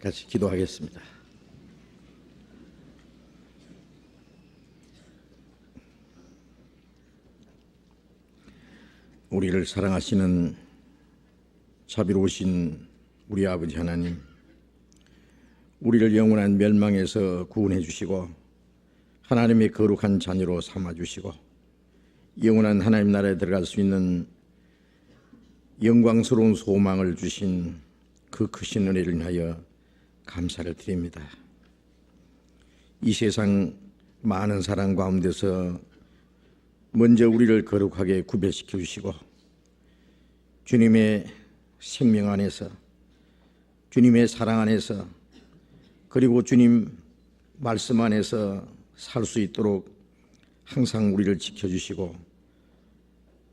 같이 기도하겠습니다. 우리를 사랑하시는 자비로우신 우리 아버지 하나님, 우리를 영원한 멸망에서 구원해 주시고 하나님의 거룩한 자녀로 삼아 주시고 영원한 하나님 나라에 들어갈 수 있는 영광스러운 소망을 주신 그 크신 은혜를 인하여 감사를 드립니다. 이 세상 많은 사랑 가운데서 먼저 우리를 거룩하게 구별시켜 주시고 주님의 생명 안에서, 주님의 사랑 안에서, 그리고 주님 말씀 안에서 살 수 있도록 항상 우리를 지켜주시고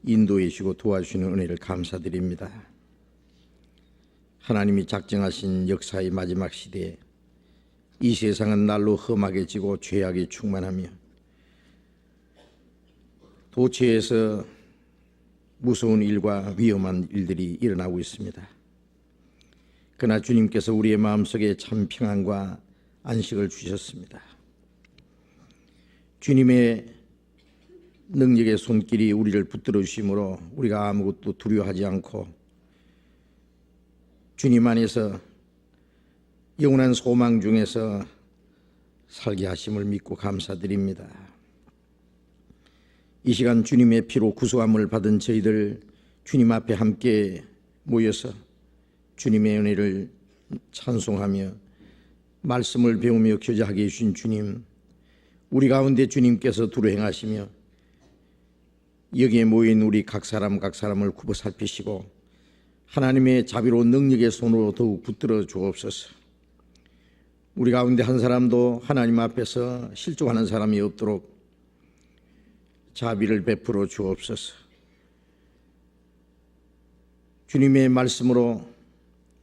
인도해 주시고 도와주시는 은혜를 감사드립니다. 하나님이 작정하신 역사의 마지막 시대에 이 세상은 날로 험하게 지고 죄악이 충만하며 도처에서 무서운 일과 위험한 일들이 일어나고 있습니다. 그러나 주님께서 우리의 마음속에 참 평안과 안식을 주셨습니다. 주님의 능력의 손길이 우리를 붙들어 주심으로 우리가 아무것도 두려워하지 않고 주님 안에서 영원한 소망 중에서 살게 하심을 믿고 감사드립니다. 이 시간 주님의 피로 구속함을 받은 저희들 주님 앞에 함께 모여서 주님의 은혜를 찬송하며 말씀을 배우며 교제하게 해주신 주님, 우리 가운데 주님께서 두루 행하시며 여기에 모인 우리 각 사람을 굽어 살피시고 하나님의 자비로운 능력의 손으로 더욱 붙들어 주옵소서. 우리 가운데 한 사람도 하나님 앞에서 실족하는 사람이 없도록 자비를 베풀어 주옵소서. 주님의 말씀으로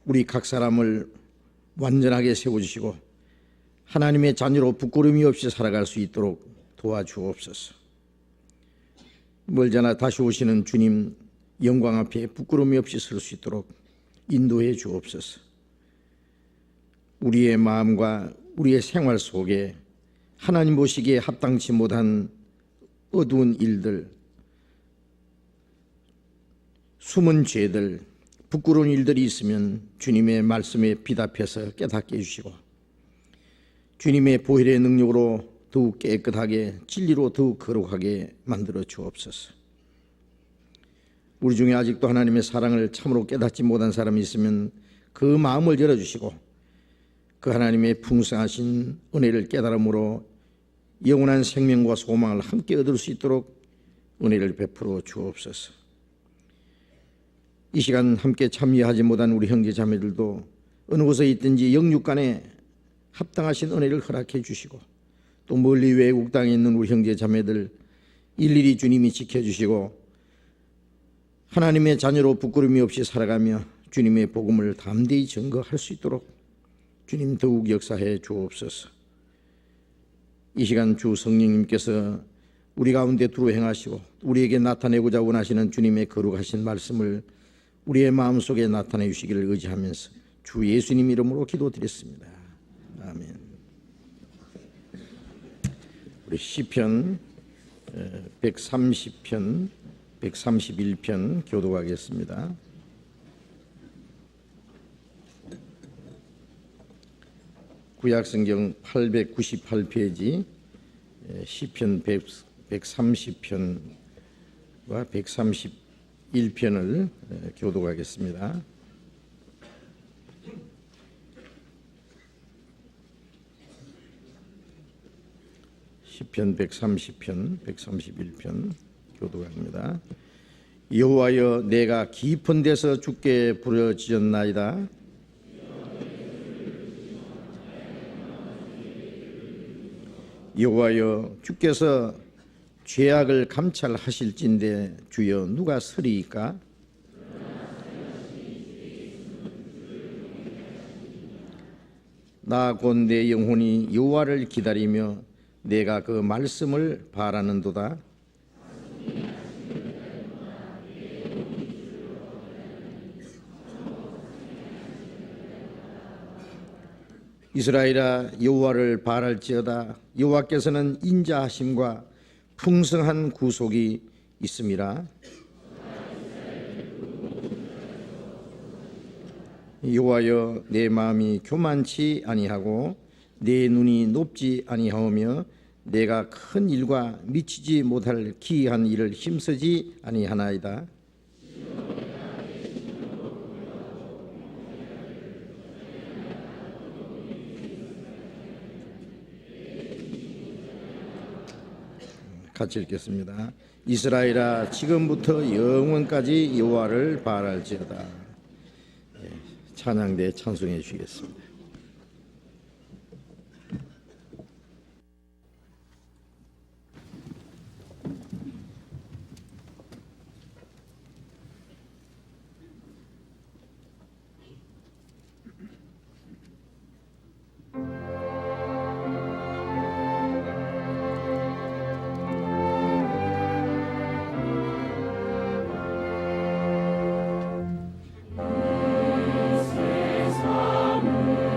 우리 각 사람을 완전하게 세워주시고 하나님의 자녀로 부끄러움이 없이 살아갈 수 있도록 도와주옵소서. 멀잖아 다시 오시는 주님 영광 앞에 부끄러움이 없이 설 수 있도록 인도해 주옵소서. 우리의 마음과 우리의 생활 속에 하나님 보시기에 합당치 못한 어두운 일들, 숨은 죄들, 부끄러운 일들이 있으면 주님의 말씀에 비답해서 깨닫게 해주시고 주님의 보혈의 능력으로 더욱 깨끗하게 진리로 더욱 거룩하게 만들어 주옵소서. 우리 중에 아직도 하나님의 사랑을 참으로 깨닫지 못한 사람이 있으면 그 마음을 열어주시고 그 하나님의 풍성하신 은혜를 깨달음으로 영원한 생명과 소망을 함께 얻을 수 있도록 은혜를 베풀어 주옵소서. 이 시간 함께 참여하지 못한 우리 형제 자매들도 어느 곳에 있든지 영육간에 합당하신 은혜를 허락해 주시고 또 멀리 외국 땅에 있는 우리 형제 자매들 일일이 주님이 지켜주시고 하나님의 자녀로 부끄러움이 없이 살아가며 주님의 복음을 담대히 증거할 수 있도록 주님 더욱 역사해 주옵소서. 이 시간 주 성령님께서 우리 가운데 두루 행하시고 우리에게 나타내고자 원하시는 주님의 거룩하신 말씀을 우리의 마음속에 나타내 주시기를 의지하면서 주 예수님 이름으로 기도드렸습니다. 아멘. 우리 시편 130편 131편 교독하겠습니다. 구약성경 898페이지 시편 130편과 131편을 교독하겠습니다. 시편 130편, 131편 교독합니다. 여호와여, 내가 깊은 데서 주께 부르짖었나이다. 여호와여, 주께서 죄악을 감찰하실진대 주여 누가 서리이까? 나 곧 내 영혼이 여호와를 기다리며 내가 그 말씀을 바라는도다. 이스라엘아 여호와를 바랄지어다. 여호와께서는 인자하심과 풍성한 구속이 있음이라. 여호와여 내 마음이 교만치 아니하고 내 눈이 높지 아니하오며 내가 큰 일과 미치지 못할 기이한 일을 힘쓰지 아니하나이다. 같이 읽겠습니다. 이스라엘아 지금부터 영원까지 여호와를 바랄지어다. 찬양대 찬송해 주시겠습니다. 세상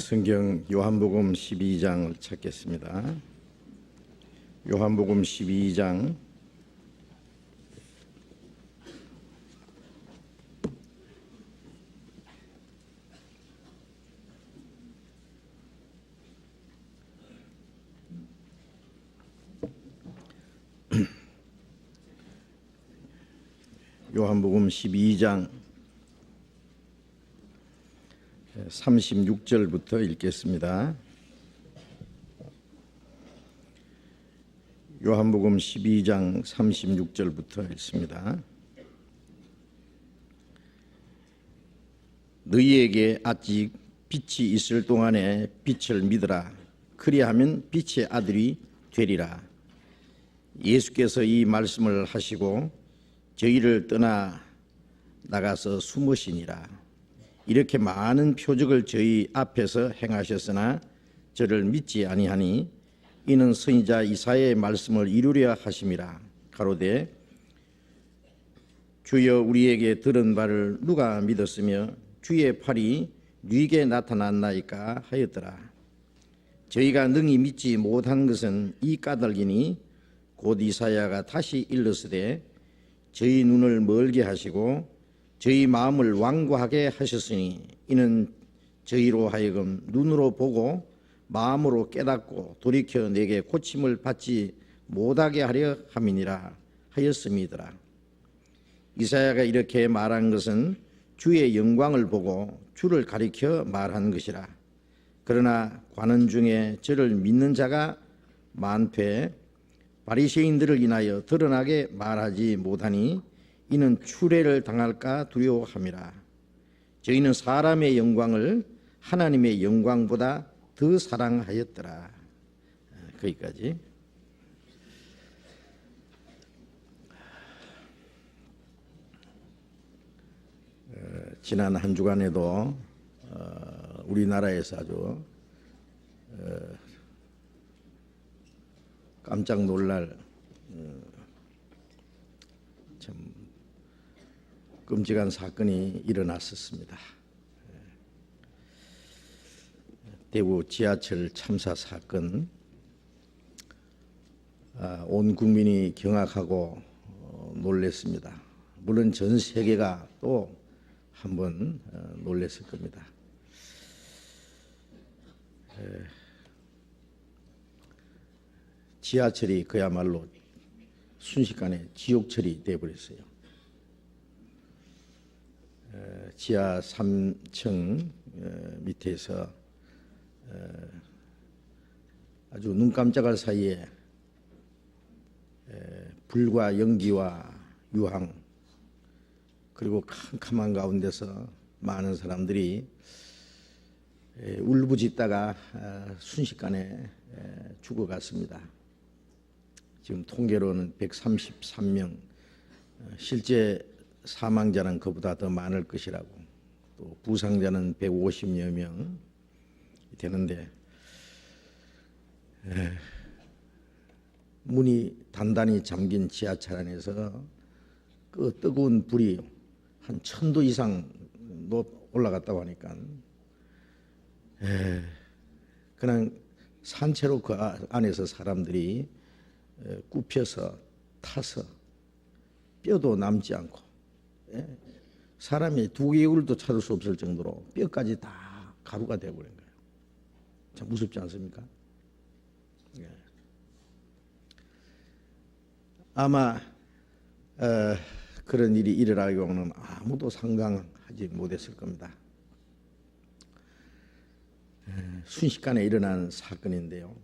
성경 요한복음 12장을 찾겠습니다. 요한복음 12장 요한복음 12장 36절부터 읽겠습니다. 요한복음 12장 36절부터 읽습니다. 너희에게 아직 빛이 있을 동안에 빛을 믿으라. 그리하면 빛의 아들이 되리라. 예수께서 이 말씀을 하시고 저희를 떠나 나가서 숨으시니라. 이렇게 많은 표적을 저희 앞에서 행하셨으나 저를 믿지 아니하니 이는 선지자 이사야의 말씀을 이루려 하심이라. 가로되 주여 우리에게 들은 바를 누가 믿었으며 주의 팔이 누이게 나타났나이까 하였더라. 저희가 능히 믿지 못한 것은 이 까닭이니 곧 이사야가 다시 일렀으되 저희 눈을 멀게 하시고 저희 마음을 완고하게 하셨으니 이는 저희로 하여금 눈으로 보고 마음으로 깨닫고 돌이켜 내게 고침을 받지 못하게 하려 함이니라 하였음이더라. 이사야가 이렇게 말한 것은 주의 영광을 보고 주를 가리켜 말한 것이라. 그러나 관원 중에 저를 믿는 자가 많되 바리새인들을 인하여 드러나게 말하지 못하니 이는 추례를 당할까 두려워함이라. 저희는 사람의 영광을 하나님의 영광보다 더 사랑하였더라. 거기까지. 지난 한 주간에도 우리나라에서 아주 깜짝 놀랄 참 끔찍한 사건이 일어났었습니다. 대구 지하철 참사 사건, 온 국민이 경악하고 놀랐습니다. 물론 전 세계가 또 한번 놀랐을 겁니다. 지하철이 그야말로 순식간에 지옥철이 되어버렸어요. 지하 3층 밑에서 아주 눈 깜짝할 사이에 불과 연기와 유황 그리고 캄캄한 가운데서 많은 사람들이 울부짖다가 순식간에 죽어갔습니다. 지금 통계로는 133명, 실제 사망자는 그보다 더 많을 것이라고, 또 부상자는 150여 명 되는데 문이 단단히 잠긴 지하철 안에서 그 뜨거운 불이 한 1000도 이상 올라갔다고 하니까 그냥 산채로 그 안에서 사람들이 굽혀서 타서 뼈도 남지 않고 사람이 두 개울도 찾을 수 없을 정도로 뼈까지 다 가루가 되어버린 거예요. 참 무섭지 않습니까? 아마 그런 일이 일어나기로는 아무도 상상하지 못했을 겁니다. 순식간에 일어난 사건인데요.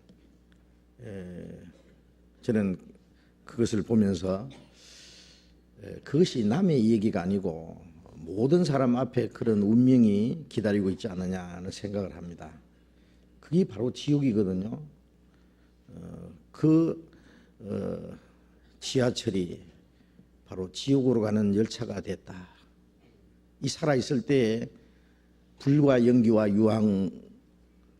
저는 그것을 보면서 그것이 남의 얘기가 아니고 모든 사람 앞에 그런 운명이 기다리고 있지 않느냐 하는 생각을 합니다. 그게 바로 지옥이거든요. 지하철이 바로 지옥으로 가는 열차가 됐다. 이 살아있을 때에 불과 연기와 유황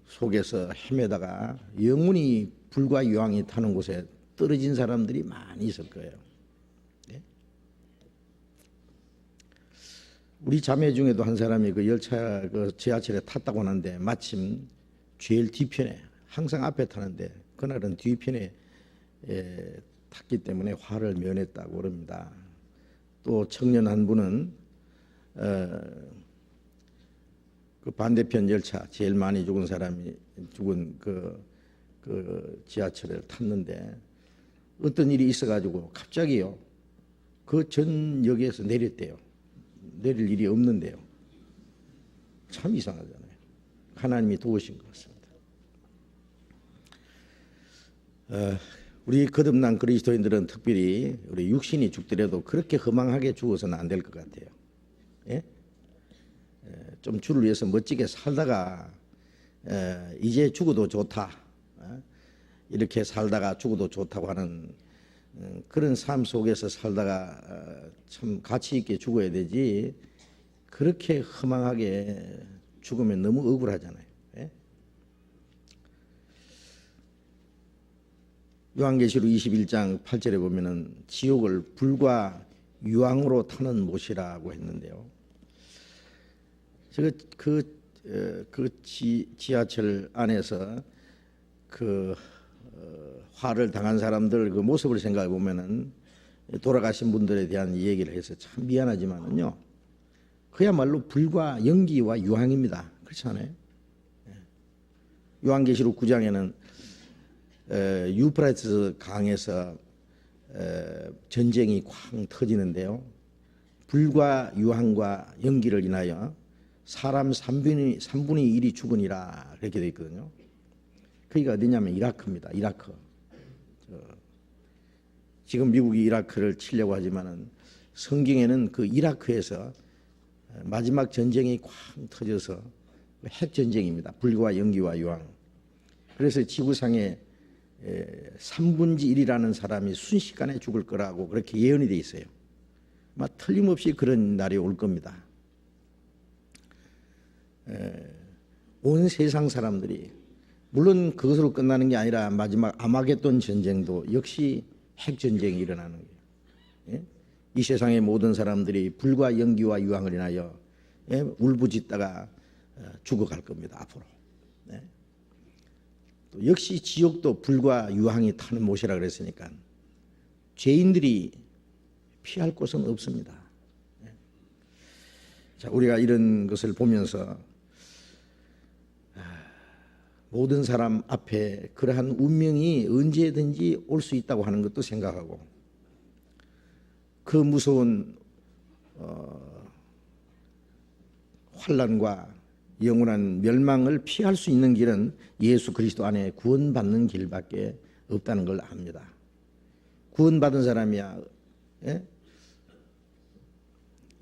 속에서 헤매다가 영원히 불과 유황이 타는 곳에 떨어진 사람들이 많이 있을 거예요. 우리 자매 중에도 한 사람이 그 열차 그 지하철에 탔다고 하는데 마침 제일 뒤편에, 항상 앞에 타는데 그날은 뒤편에 탔기 때문에 화를 면했다고 그럽니다. 또 청년 한 분은 그 반대편 열차, 제일 많이 죽은 사람이 죽은 그 지하철을 탔는데 어떤 일이 있어가지고 갑자기요 그 전 역에서 내렸대요. 내릴 일이 없는데요. 참 이상하잖아요. 하나님이 도우신 것 같습니다. 우리 거듭난 그리스도인들은 특별히 우리 육신이 죽더라도 그렇게 허망하게 죽어서는 안 될 것 같아요. 예? 좀 주를 위해서 멋지게 살다가 이제 죽어도 좋다, 이렇게 살다가 죽어도 좋다고 하는 그런 삶 속에서 살다가 참 가치 있게 죽어야 되지, 그렇게 허망하게 죽으면 너무 억울하잖아요. 예? 요한계시록 21장 8절에 보면은 지옥을 불과 유황으로 타는 못이라고 했는데요. 제가 지하철 안에서 화를 당한 사람들 그 모습을 생각해 보면은 돌아가신 분들에 대한 얘기를 해서 참 미안하지만은요, 그야말로 불과 연기와 유황입니다. 그렇지 않아요? 요한계시록 9장에는 유프라테스 강에서 전쟁이 쾅 터지는데요, 불과 유황과 연기를 인하여 사람 3분의 1이 죽으니라 그렇게 되어 있거든요. 거기가 어디냐면 이라크입니다. 이라크. 지금 미국이 이라크를 치려고 하지만은 성경에는 그 이라크에서 마지막 전쟁이 쾅 터져서 핵 전쟁입니다. 불과 연기와 유황. 그래서 지구상에 3분의 1이라는 사람이 순식간에 죽을 거라고 그렇게 예언이 돼 있어요. 아마 틀림없이 그런 날이 올 겁니다. 온 세상 사람들이, 물론 그것으로 끝나는 게 아니라 마지막 아마겟돈 전쟁도 역시 핵전쟁이 일어나는 거예요. 예? 이 세상의 모든 사람들이 불과 연기와 유황을 인하여 울부짖다가 죽어갈 겁니다. 앞으로. 예? 또 역시 지옥도 불과 유황이 타는 못이라 그랬으니까 죄인들이 피할 곳은 없습니다. 예? 자, 우리가 이런 것을 보면서 모든 사람 앞에 그러한 운명이 언제든지 올 수 있다고 하는 것도 생각하고, 그 무서운 환난과 영원한 멸망을 피할 수 있는 길은 예수 그리스도 안에 구원받는 길밖에 없다는 걸 압니다. 구원받은 사람이야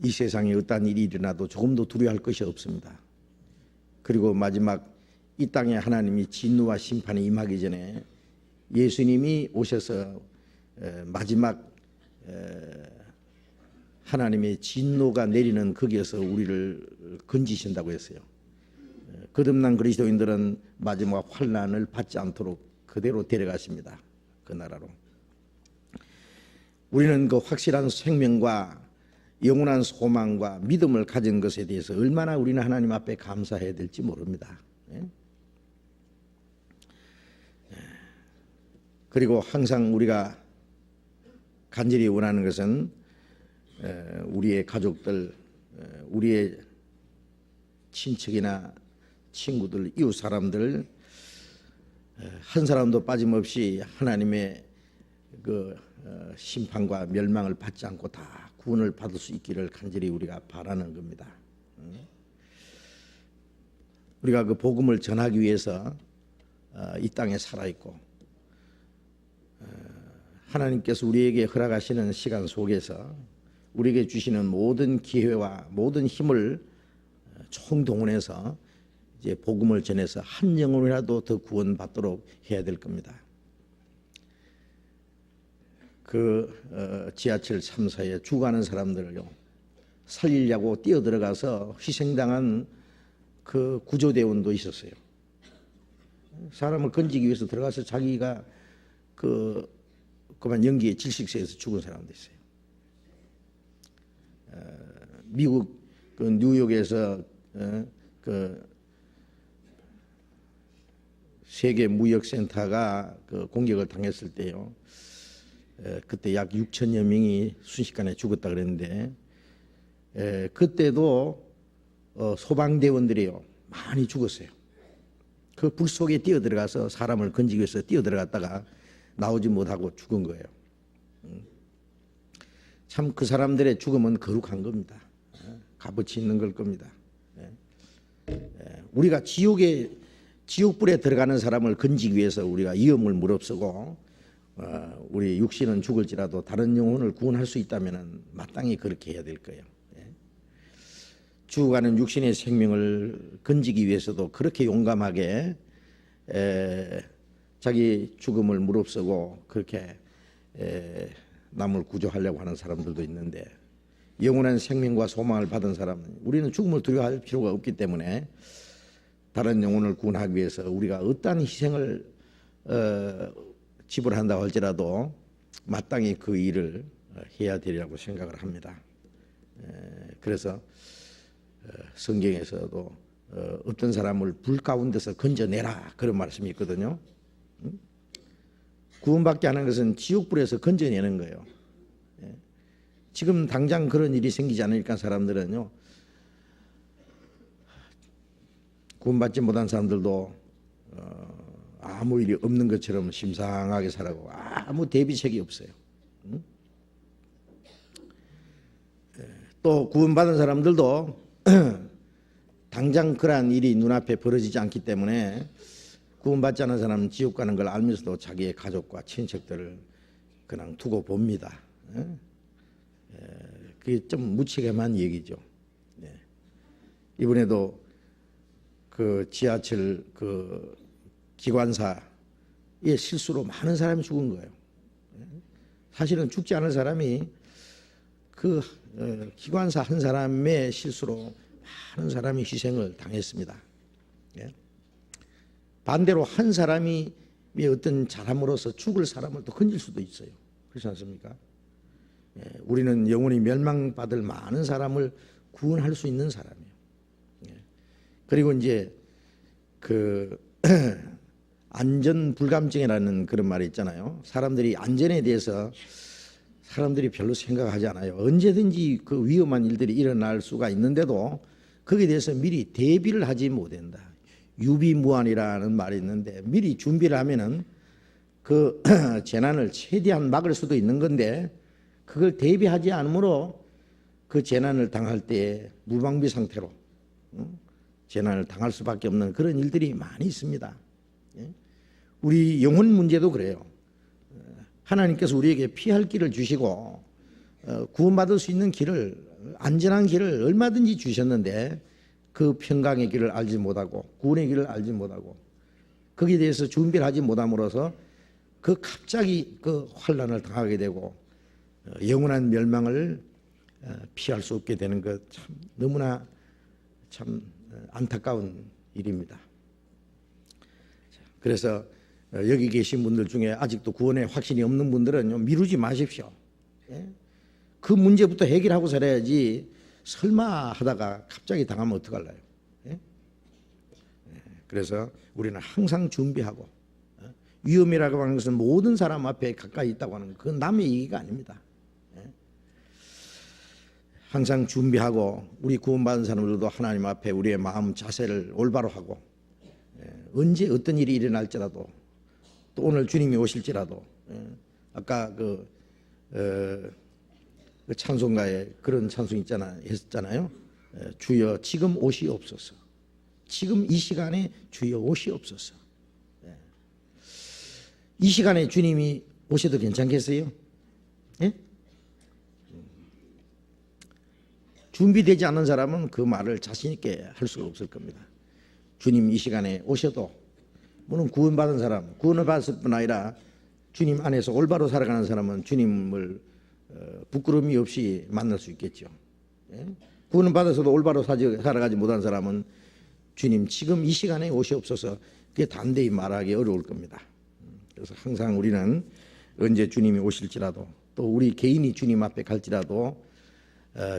이 세상에 어떠한 일이 일어나도 조금도 두려워할 것이 없습니다. 그리고 마지막 이 땅에 하나님이 진노와 심판이 임하기 전에 예수님이 오셔서 마지막 하나님의 진노가 내리는 거기에서 우리를 건지신다고 했어요. 거듭난 그리스도인들은 마지막 환난을 받지 않도록 그대로 데려가십니다. 그 나라로. 우리는 그 확실한 생명과 영원한 소망과 믿음을 가진 것에 대해서 얼마나 우리는 하나님 앞에 감사해야 될지 모릅니다. 그리고 항상 우리가 간절히 원하는 것은 우리의 가족들, 우리의 친척이나 친구들, 이웃 사람들 한 사람도 빠짐없이 하나님의 그 심판과 멸망을 받지 않고 다 구원을 받을 수 있기를 간절히 우리가 바라는 겁니다. 우리가 그 복음을 전하기 위해서 이 땅에 살아있고, 하나님께서 우리에게 허락하시는 시간 속에서 우리에게 주시는 모든 기회와 모든 힘을 총동원해서 이제 복음을 전해서 한 영혼이라도 더 구원받도록 해야 될 겁니다. 그 지하철 참사에 죽어가는 사람들을요 살리려고 뛰어들어가서 희생당한 그 구조대원도 있었어요. 사람을 건지기 위해서 들어가서 자기가 그만 연기에 질식세에서 죽은 사람도 있어요. 미국 그 뉴욕에서 그 세계 무역센터가 그 공격을 당했을 때요. 그때 약 6천여 명이 순식간에 죽었다 그랬는데 그때도 소방대원들이요 많이 죽었어요. 그 불 속에 뛰어들어가서 사람을 건지기 위해서 뛰어들어갔다가 나오지 못하고 죽은 거예요. 참 그 사람들의 죽음은 거룩한 겁니다. 값어치 있는 걸 겁니다. 우리가 지옥불에 들어가는 사람을 건지기 위해서 우리가 위험을 무릅쓰고 우리 육신은 죽을지라도 다른 영혼을 구원할 수 있다면 마땅히 그렇게 해야 될 거예요. 죽어가는 육신의 생명을 건지기 위해서도 그렇게 용감하게 자기 죽음을 무릅쓰고 그렇게 남을 구조하려고 하는 사람들도 있는데, 영원한 생명과 소망을 받은 사람은 우리는 죽음을 두려워할 필요가 없기 때문에 다른 영혼을 구원하기 위해서 우리가 어떠한 희생을 지불한다고 할지라도 마땅히 그 일을 해야 되리라고 생각을 합니다. 그래서 성경에서도 어떤 사람을 불 가운데서 건져내라 그런 말씀이 있거든요. 구원받게 하는 것은 지옥불에서 건져내는 거예요. 지금 당장 그런 일이 생기지 않으니까 사람들은요, 구원받지 못한 사람들도 아무 일이 없는 것처럼 심상하게 살아가고 아무 대비책이 없어요. 또 구원받은 사람들도 당장 그러한 일이 눈앞에 벌어지지 않기 때문에 구원받지 않은 사람은 지옥 가는 걸 알면서도 자기의 가족과 친척들을 그냥 두고 봅니다. 그게 좀 무책임한 얘기죠. 이번에도 그 지하철 그 기관사의 실수로 많은 사람이 죽은 거예요. 사실은 죽지 않은 사람이 그 기관사 한 사람의 실수로 많은 사람이 희생을 당했습니다. 반대로 한 사람이 어떤 잘함으로써 죽을 사람을 또 건질 수도 있어요. 그렇지 않습니까? 우리는 영원히 멸망받을 많은 사람을 구원할 수 있는 사람이에요. 그리고 이제 그 안전불감증이라는 그런 말이 있잖아요. 사람들이 안전에 대해서 사람들이 별로 생각하지 않아요. 언제든지 그 위험한 일들이 일어날 수가 있는데도 거기에 대해서 미리 대비를 하지 못한다. 유비무환이라는 말이 있는데, 미리 준비를 하면은 그 재난을 최대한 막을 수도 있는 건데, 그걸 대비하지 않으므로 그 재난을 당할 때 무방비 상태로 재난을 당할 수밖에 없는 그런 일들이 많이 있습니다. 우리 영혼 문제도 그래요. 하나님께서 우리에게 피할 길을 주시고 구원받을 수 있는 길을, 안전한 길을 얼마든지 주셨는데 그 평강의 길을 알지 못하고 구원의 길을 알지 못하고 거기에 대해서 준비를 하지 못함으로써 그 갑자기 그 환난을 당하게 되고 영원한 멸망을 피할 수 없게 되는 것, 참 너무나 참 안타까운 일입니다. 그래서 여기 계신 분들 중에 아직도 구원에 확신이 없는 분들은 미루지 마십시오. 그 문제부터 해결하고 살아야지 설마 하다가 갑자기 당하면 어떡할래요? 그래서 우리는 항상 준비하고, 위험이라고 하는 것은 모든 사람 앞에 가까이 있다고 하는 그건 남의 얘기가 아닙니다. 항상 준비하고, 우리 구원받은 사람들도 하나님 앞에 우리의 마음 자세를 올바로 하고, 언제 어떤 일이 일어날지라도, 또 오늘 주님이 오실지라도, 아까 그 찬송가에 그런 찬송 했잖아요. 주여 지금 오시옵소서. 지금 이 시간에 주여 오시옵소서. 이 시간에 주님이 오셔도 괜찮겠어요? 준비되지 않은 사람은 그 말을 자신 있게 할 수가 없을 겁니다. 주님 이 시간에 오셔도, 물론 구원받은 사람, 구원을 받았을 뿐 아니라 주님 안에서 올바로 살아가는 사람은 주님을 부끄러움이 없이 만날 수 있겠죠. 구원을 받아서도 올바로 살아가지 못한 사람은 주님 지금 이 시간에 오시옵소서, 그게 담대히 말하기 어려울 겁니다. 그래서 항상 우리는 언제 주님이 오실지라도, 또 우리 개인이 주님 앞에 갈지라도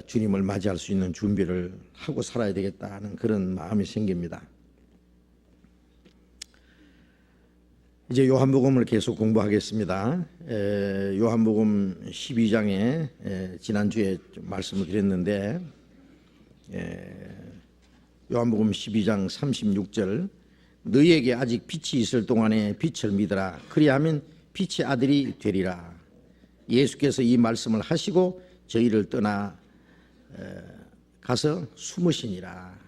주님을 맞이할 수 있는 준비를 하고 살아야 되겠다는 그런 마음이 생깁니다. 이제 요한복음을 계속 공부하겠습니다. 요한복음 12장에 지난주에 좀 말씀을 드렸는데 요한복음 12장 36절 너희에게 아직 빛이 있을 동안에 빛을 믿으라. 그리하면 빛의 아들이 되리라. 예수께서 이 말씀을 하시고 저희를 떠나 가서 숨으시니라.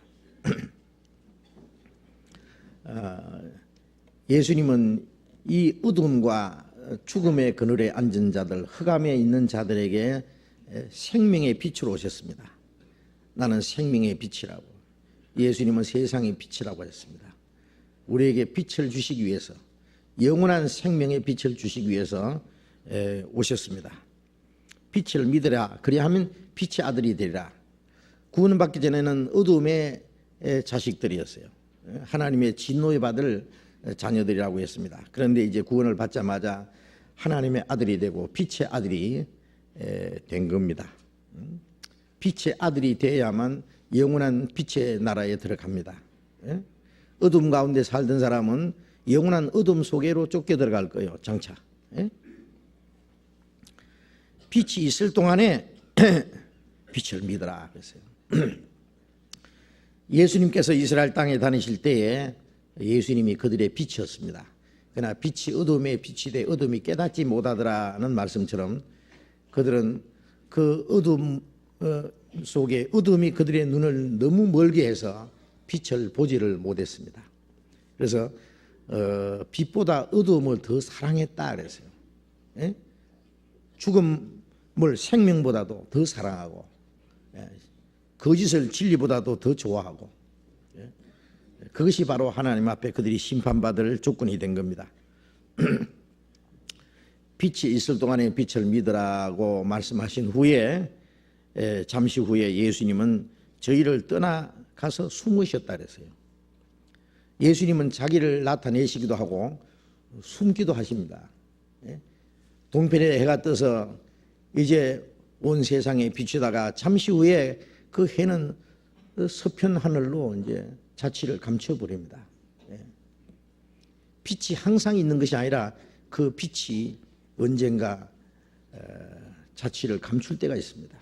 예수님은 이 어둠과 죽음의 그늘에 앉은 자들, 흑암에 있는 자들에게 생명의 빛으로 오셨습니다. 나는 생명의 빛이라고. 예수님은 세상의 빛이라고 했습니다. 우리에게 빛을 주시기 위해서, 영원한 생명의 빛을 주시기 위해서 오셨습니다. 빛을 믿으라. 그리하면 빛의 아들이 되리라. 구원받기 전에는 어둠의 자식들이었어요. 하나님의 진노에 받을 자녀들이라고 했습니다. 그런데 이제 구원을 받자마자 하나님의 아들이 되고 빛의 아들이 된 겁니다. 빛의 아들이 되어야만 영원한 빛의 나라에 들어갑니다. 어둠 가운데 살던 사람은 영원한 어둠 속으로 쫓겨 들어갈 거예요. 장차. 빛이 있을 동안에 빛을 믿으라 그랬어요. 예수님께서 이스라엘 땅에 다니실 때에 예수님이 그들의 빛이었습니다. 그러나 빛이 어둠의 빛이 돼 어둠이 깨닫지 못하더라는 말씀처럼 그들은 그 어둠 속에 어둠이 그들의 눈을 너무 멀게 해서 빛을 보지를 못했습니다. 그래서 빛보다 어둠을 더 사랑했다 그랬어요. 죽음을 생명보다도 더 사랑하고 거짓을 진리보다도 더 좋아하고 그것이 바로 하나님 앞에 그들이 심판받을 조건이 된 겁니다. 빛이 있을 동안에 빛을 믿으라고 말씀하신 후에 잠시 후에 예수님은 저희를 떠나가서 숨으셨다 그랬어요. 예수님은 자기를 나타내시기도 하고 숨기도 하십니다. 동편에 해가 떠서 이제 온 세상에 비추다가 잠시 후에 그 해는 서편 하늘로 이제 자취를 감춰버립니다. 빛이 항상 있는 것이 아니라 그 빛이 언젠가 자취를 감출 때가 있습니다.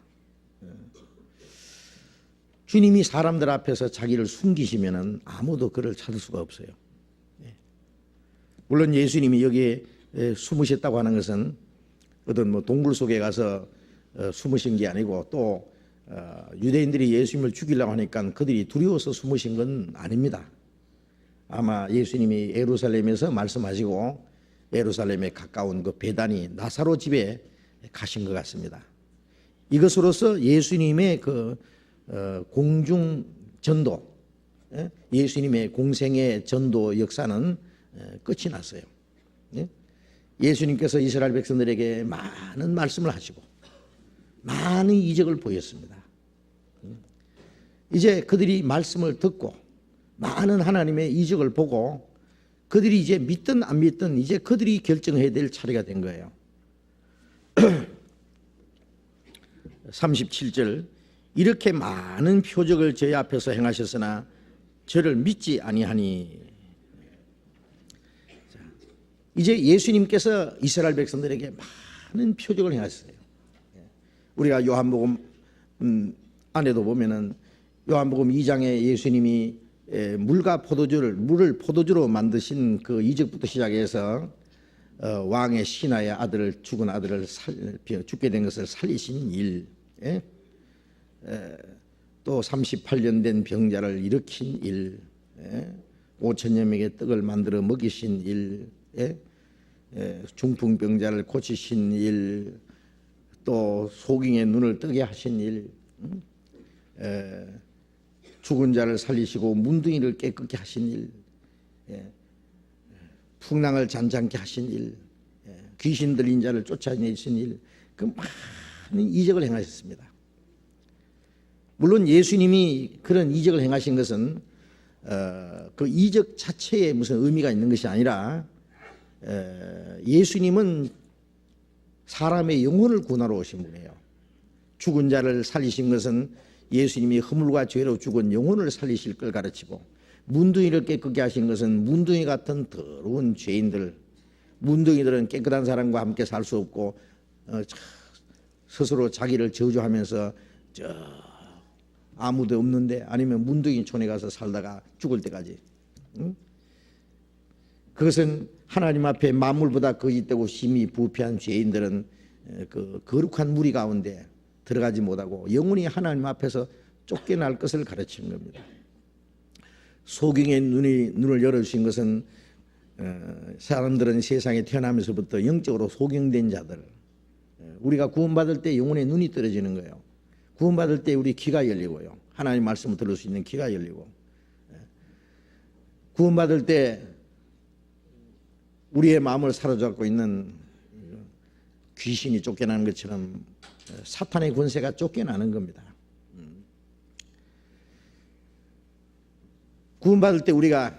주님이 사람들 앞에서 자기를 숨기시면은 아무도 그를 찾을 수가 없어요. 물론 예수님이 여기에 숨으셨다고 하는 것은 어떤 뭐 동굴 속에 가서 숨으신 게 아니고 또 유대인들이 예수님을 죽이려고 하니까 그들이 두려워서 숨으신 건 아닙니다. 아마 예수님이 예루살렘에서 말씀하시고 예루살렘에 가까운 그 베다니 나사로 집에 가신 것 같습니다. 이것으로서 예수님의 그 공중 전도, 예수님의 공생의 전도 역사는 끝이 났어요. 예수님께서 이스라엘 백성들에게 많은 말씀을 하시고 많은 이적을 보였습니다. 이제 그들이 말씀을 듣고 많은 하나님의 이적을 보고 그들이 이제 믿든 안 믿든 이제 그들이 결정해야 될 차례가 된 거예요. 37절 이렇게 많은 표적을 저희 앞에서 행하셨으나 저를 믿지 아니하니. 이제 예수님께서 이스라엘 백성들에게 많은 표적을 행하셨어요. 우리가 요한복음 안에도 보면은 요한복음 2장에 예수님이 물을 포도주로 만드신 그 이적부터 시작해서 왕의 신하의 아들을 죽은 아들을 죽게 된 것을 살리신 일, 또 38년 된 병자를 일으킨 일, 5천여 명의 떡을 만들어 먹이신 일, 중풍병자를 고치신 일, 또 소경의 눈을 뜨게 하신 일, 죽은 자를 살리시고 문둥이를 깨끗게 하신 일, 풍랑을 잔잔케 하신 일, 귀신 들린 자를 쫓아내신 일, 그 많은 이적을 행하셨습니다. 물론 예수님이 그런 이적을 행하신 것은 그 이적 자체에 무슨 의미가 있는 것이 아니라 예수님은 사람의 영혼을 구원하러 오신 분이에요. 죽은 자를 살리신 것은 예수님이 허물과 죄로 죽은 영혼을 살리실 걸 가르치고, 문둥이를 깨끗게 하신 것은 문둥이 같은 더러운 죄인들, 문둥이들은 깨끗한 사람과 함께 살 수 없고 스스로 자기를 저주하면서 아무도 없는데, 아니면 문둥이 촌에 가서 살다가 죽을 때까지, 그것은 하나님 앞에 만물보다 거짓되고 심히 부패한 죄인들은 그 거룩한 무리 가운데 들어가지 못하고 영원히 하나님 앞에서 쫓겨날 것을 가르치는 겁니다. 소경의 눈을 열어주신 것은 사람들은 세상에 태어나면서부터 영적으로 소경된 자들, 우리가 구원받을 때 영혼의 눈이 떨어지는 거예요. 구원받을 때 우리 귀가 열리고요, 하나님 말씀을 들을 수 있는 귀가 열리고, 구원받을 때 우리의 마음을 사로잡고 있는 귀신이 쫓겨나는 것처럼 사탄의 권세가 쫓겨나는 겁니다. 구원받을 때 우리가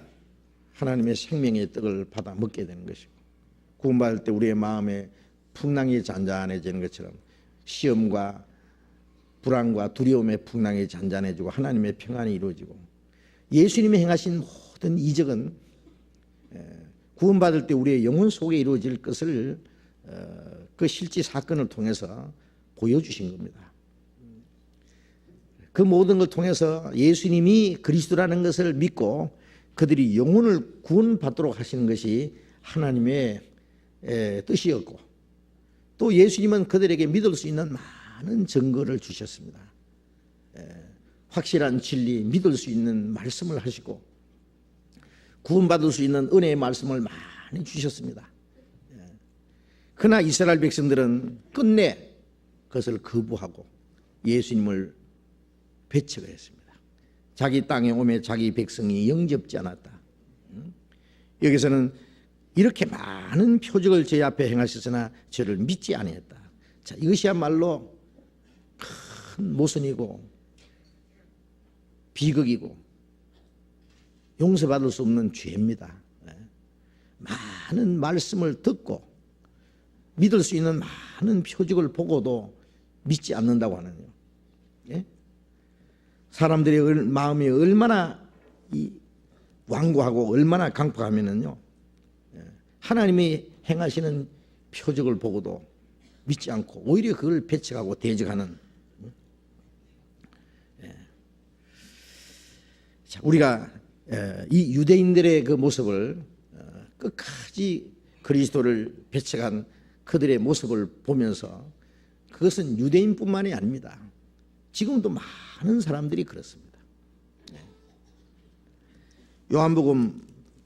하나님의 생명의 떡을 받아 먹게 되는 것이고, 구원받을 때 우리의 마음에 풍랑이 잔잔해지는 것처럼 시험과 불안과 두려움의 풍랑이 잔잔해지고 하나님의 평안이 이루어지고, 예수님이 행하신 모든 이적은 구원받을 때 우리의 영혼 속에 이루어질 것을 그 실제 사건을 통해서 보여주신 겁니다. 그 모든 걸 통해서 예수님이 그리스도라는 것을 믿고 그들이 영혼을 구원받도록 하시는 것이 하나님의 뜻이었고, 또 예수님은 그들에게 믿을 수 있는 많은 증거를 주셨습니다. 확실한 진리, 믿을 수 있는 말씀을 하시고 구원받을 수 있는 은혜의 말씀을 많이 주셨습니다. 그러나 이스라엘 백성들은 끝내 그것을 거부하고 예수님을 배척했습니다. 자기 땅에 오매 자기 백성이 영접지 않았다. 여기서는 이렇게 많은 표적을 제 앞에 행하셨으나 저를 믿지 아니했다. 자, 이것이야말로 큰 모순이고 비극이고 용서받을 수 없는 죄입니다. 많은 말씀을 듣고 믿을 수 있는 많은 표적을 보고도 믿지 않는다고 하는요. 사람들의 마음이 얼마나 완고하고 얼마나 강팍하면은요, 하나님이 행하시는 표적을 보고도 믿지 않고 오히려 그걸 배척하고 대적하는. 자, 우리가 이 유대인들의 그 모습을 끝까지 그리스도를 배척한 그들의 모습을 보면서, 그것은 유대인뿐만이 아닙니다. 지금도 많은 사람들이 그렇습니다. 요한복음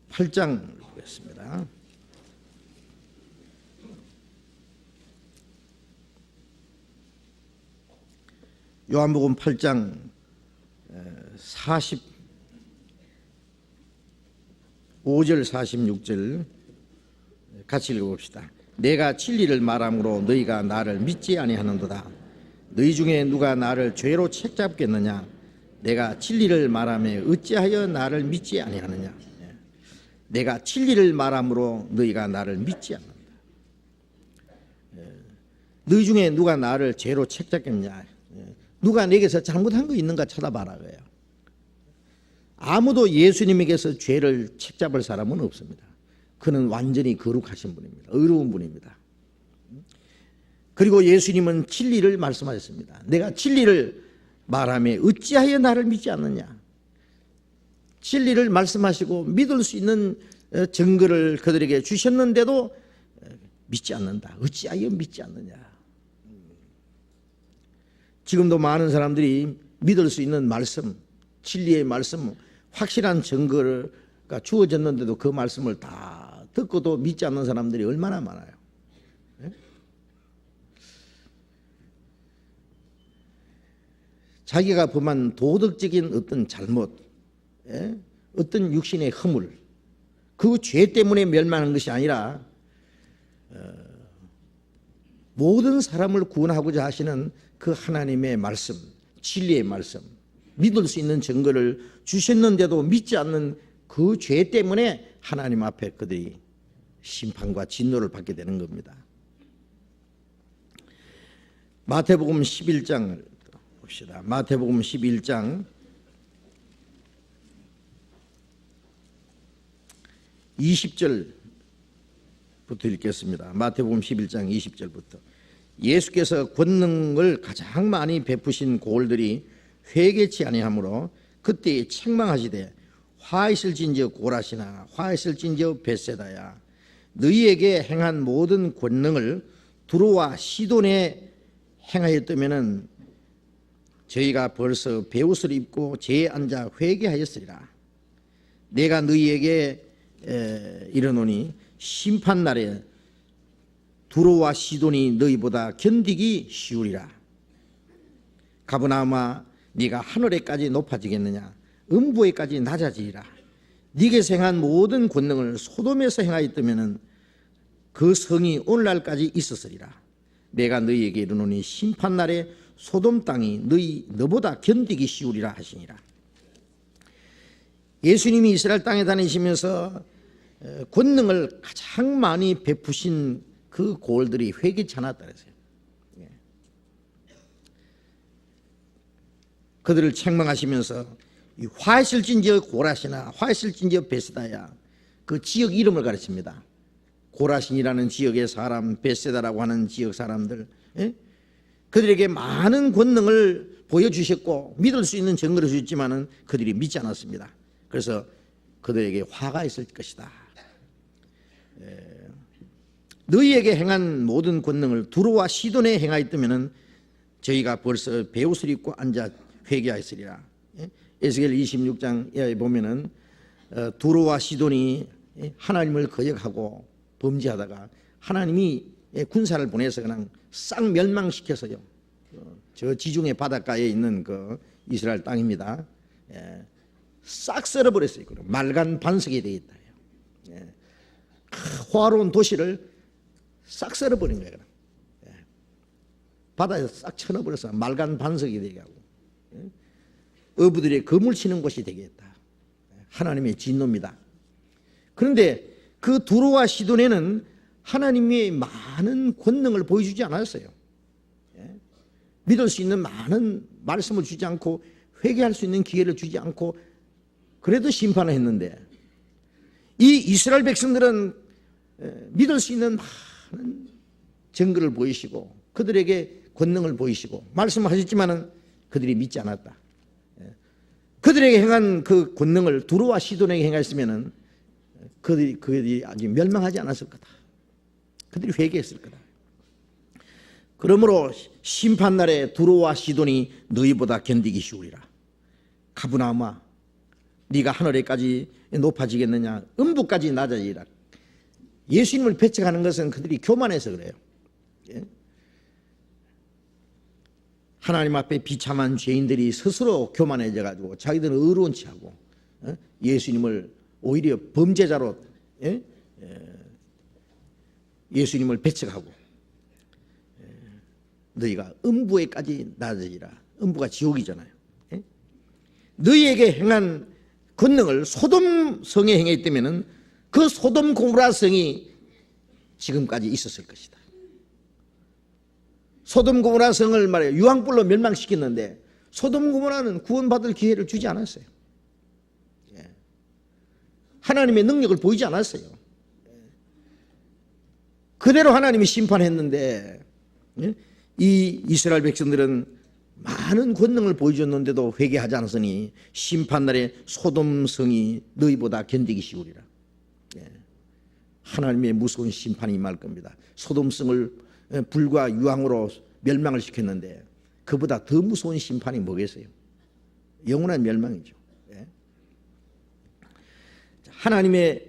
8장 보겠습니다. 요한복음 8장 45절 46절 같이 읽어봅시다. 내가 진리를 말함으로 너희가 나를 믿지 아니하는도다. 너희 중에 누가 나를 죄로 책잡겠느냐? 내가 진리를 말하며 어찌하여 나를 믿지 아니하느냐? 내가 진리를 말함으로 너희가 나를 믿지 않는다. 너희 중에 누가 나를 죄로 책잡겠느냐? 누가 내게서 잘못한 거 있는가 찾아봐라 그래요. 아무도 예수님에게서 죄를 책잡을 사람은 없습니다. 그는 완전히 거룩하신 분입니다. 의로운 분입니다. 그리고 예수님은 진리를 말씀하셨습니다. 내가 진리를 말하며 어찌하여 나를 믿지 않느냐? 진리를 말씀하시고 믿을 수 있는 증거를 그들에게 주셨는데도 믿지 않는다. 어찌하여 믿지 않느냐? 지금도 많은 사람들이 믿을 수 있는 말씀, 진리의 말씀, 확실한 증거가 주어졌는데도 그 말씀을 다 듣고도 믿지 않는 사람들이 얼마나 많아요. 자기가 범한 도덕적인 어떤 잘못, 어떤 육신의 허물, 그 죄 때문에 멸망하는 것이 아니라 모든 사람을 구원하고자 하시는 그 하나님의 말씀, 진리의 말씀, 믿을 수 있는 증거를 주셨는데도 믿지 않는 그 죄 때문에 하나님 앞에 그들이 심판과 진노를 받게 되는 겁니다. 마태복음 11장을 봅시다. 마태복음 11장 20절부터 읽겠습니다. 마태복음 11장 20절부터. 예수께서 권능을 가장 많이 베푸신 고을들이 회개치 아니하므로 그때 책망하시되 화 있을진저 고라시나 화 있을진저 벳세다야 너희에게 행한 모든 권능을 두로와 시돈에 행하였다면은 저희가 벌써 베옷을 입고 제에 앉아 회개하였으리라. 내가 너희에게 이르노니 심판날에 두로와 시돈이 너희보다 견디기 쉬우리라. 가버나움아 네가 하늘에까지 높아지겠느냐 음부에까지 낮아지리라. 네게서 행한 모든 권능을 소돔에서 행하였다면 그 성이 오늘날까지 있었으리라. 내가 너희에게 이르노니 심판날에 소돔 땅이 너보다 견디기 쉬우리라 하시니라. 예수님이 이스라엘 땅에 다니시면서 권능을 가장 많이 베푸신 그 고을들이 회개치 않았다 그랬어요. 그들을 책망하시면서 화했을진저 고라시나 화했을진저 베세다야 그 지역 이름을 가르칩니다. 고라신이라는 지역의 사람, 베세다라고 하는 지역 사람들, 그들에게 많은 권능을 보여주셨고 믿을 수 있는 증거를 주셨지만은 그들이 믿지 않았습니다. 그래서 그들에게 화가 있을 것이다. 너희에게 행한 모든 권능을 두로와 시돈에 행하였다면은 저희가 벌써 베옷을 입고 앉아 회개하였으리라. 에스겔 26장에 보면은 두로와 시돈이 하나님을 거역하고 범죄하다가 하나님이 군사를 보내서 그냥 싹 멸망시켜서요. 저 지중해 바닷가에 있는 그 이스라엘 땅입니다. 싹 썰어버렸어요. 말간 반석이 되어 있다. 화로운 도시를 싹 썰어버린 거예요. 바다에서 싹 쳐넣어버려서 말간 반석이 되게 하고 어부들의 거물 치는 곳이 되겠다. 하나님의 진노입니다. 그런데 그 두로와 시돈에는 하나님의 많은 권능을 보여주지 않았어요. 믿을 수 있는 많은 말씀을 주지 않고 회개할 수 있는 기회를 주지 않고 그래도 심판을 했는데 이 이스라엘 백성들은 믿을 수 있는 많은 증거를 보이시고 그들에게 권능을 보이시고 말씀하셨지만은 그들이 믿지 않았다. 그들에게 행한 그 권능을 두로와 시돈에게 행했으면은 그들이 아직 멸망하지 않았을 거다. 그들이 회개했을 거다. 그러므로 심판날에 두로와 시돈이 너희보다 견디기 쉬우리라. 가브나움아 네가 하늘에까지 높아지겠느냐 음부까지 낮아지리라. 예수님을 배척하는 것은 그들이 교만해서 그래요. 하나님 앞에 비참한 죄인들이 스스로 교만해져 가지고 자기들은 의로운 체하고 예수님을 오히려 범죄자로 예수님을 배척하고 너희가 음부에까지 낮아지라. 음부가 지옥이잖아요. 너희에게 행한 권능을 소돔 성에 행했다면 그 소돔 고모라 성이 지금까지 있었을 것이다. 소돔 고모라 성을 말해요. 유황불로 멸망시켰는데 소돔 고모라는 구원받을 기회를 주지 않았어요. 하나님의 능력을 보이지 않았어요. 그대로 하나님이 심판했는데 이 이스라엘 백성들은 많은 권능을 보여줬는데도 회개하지 않았으니 심판날에 소돔 성이 너희보다 견디기 쉬우리라. 하나님의 무서운 심판이 임할 겁니다. 소돔 성을 불과 유황으로 멸망을 시켰는데 그보다 더 무서운 심판이 뭐겠어요? 영원한 멸망이죠. 하나님의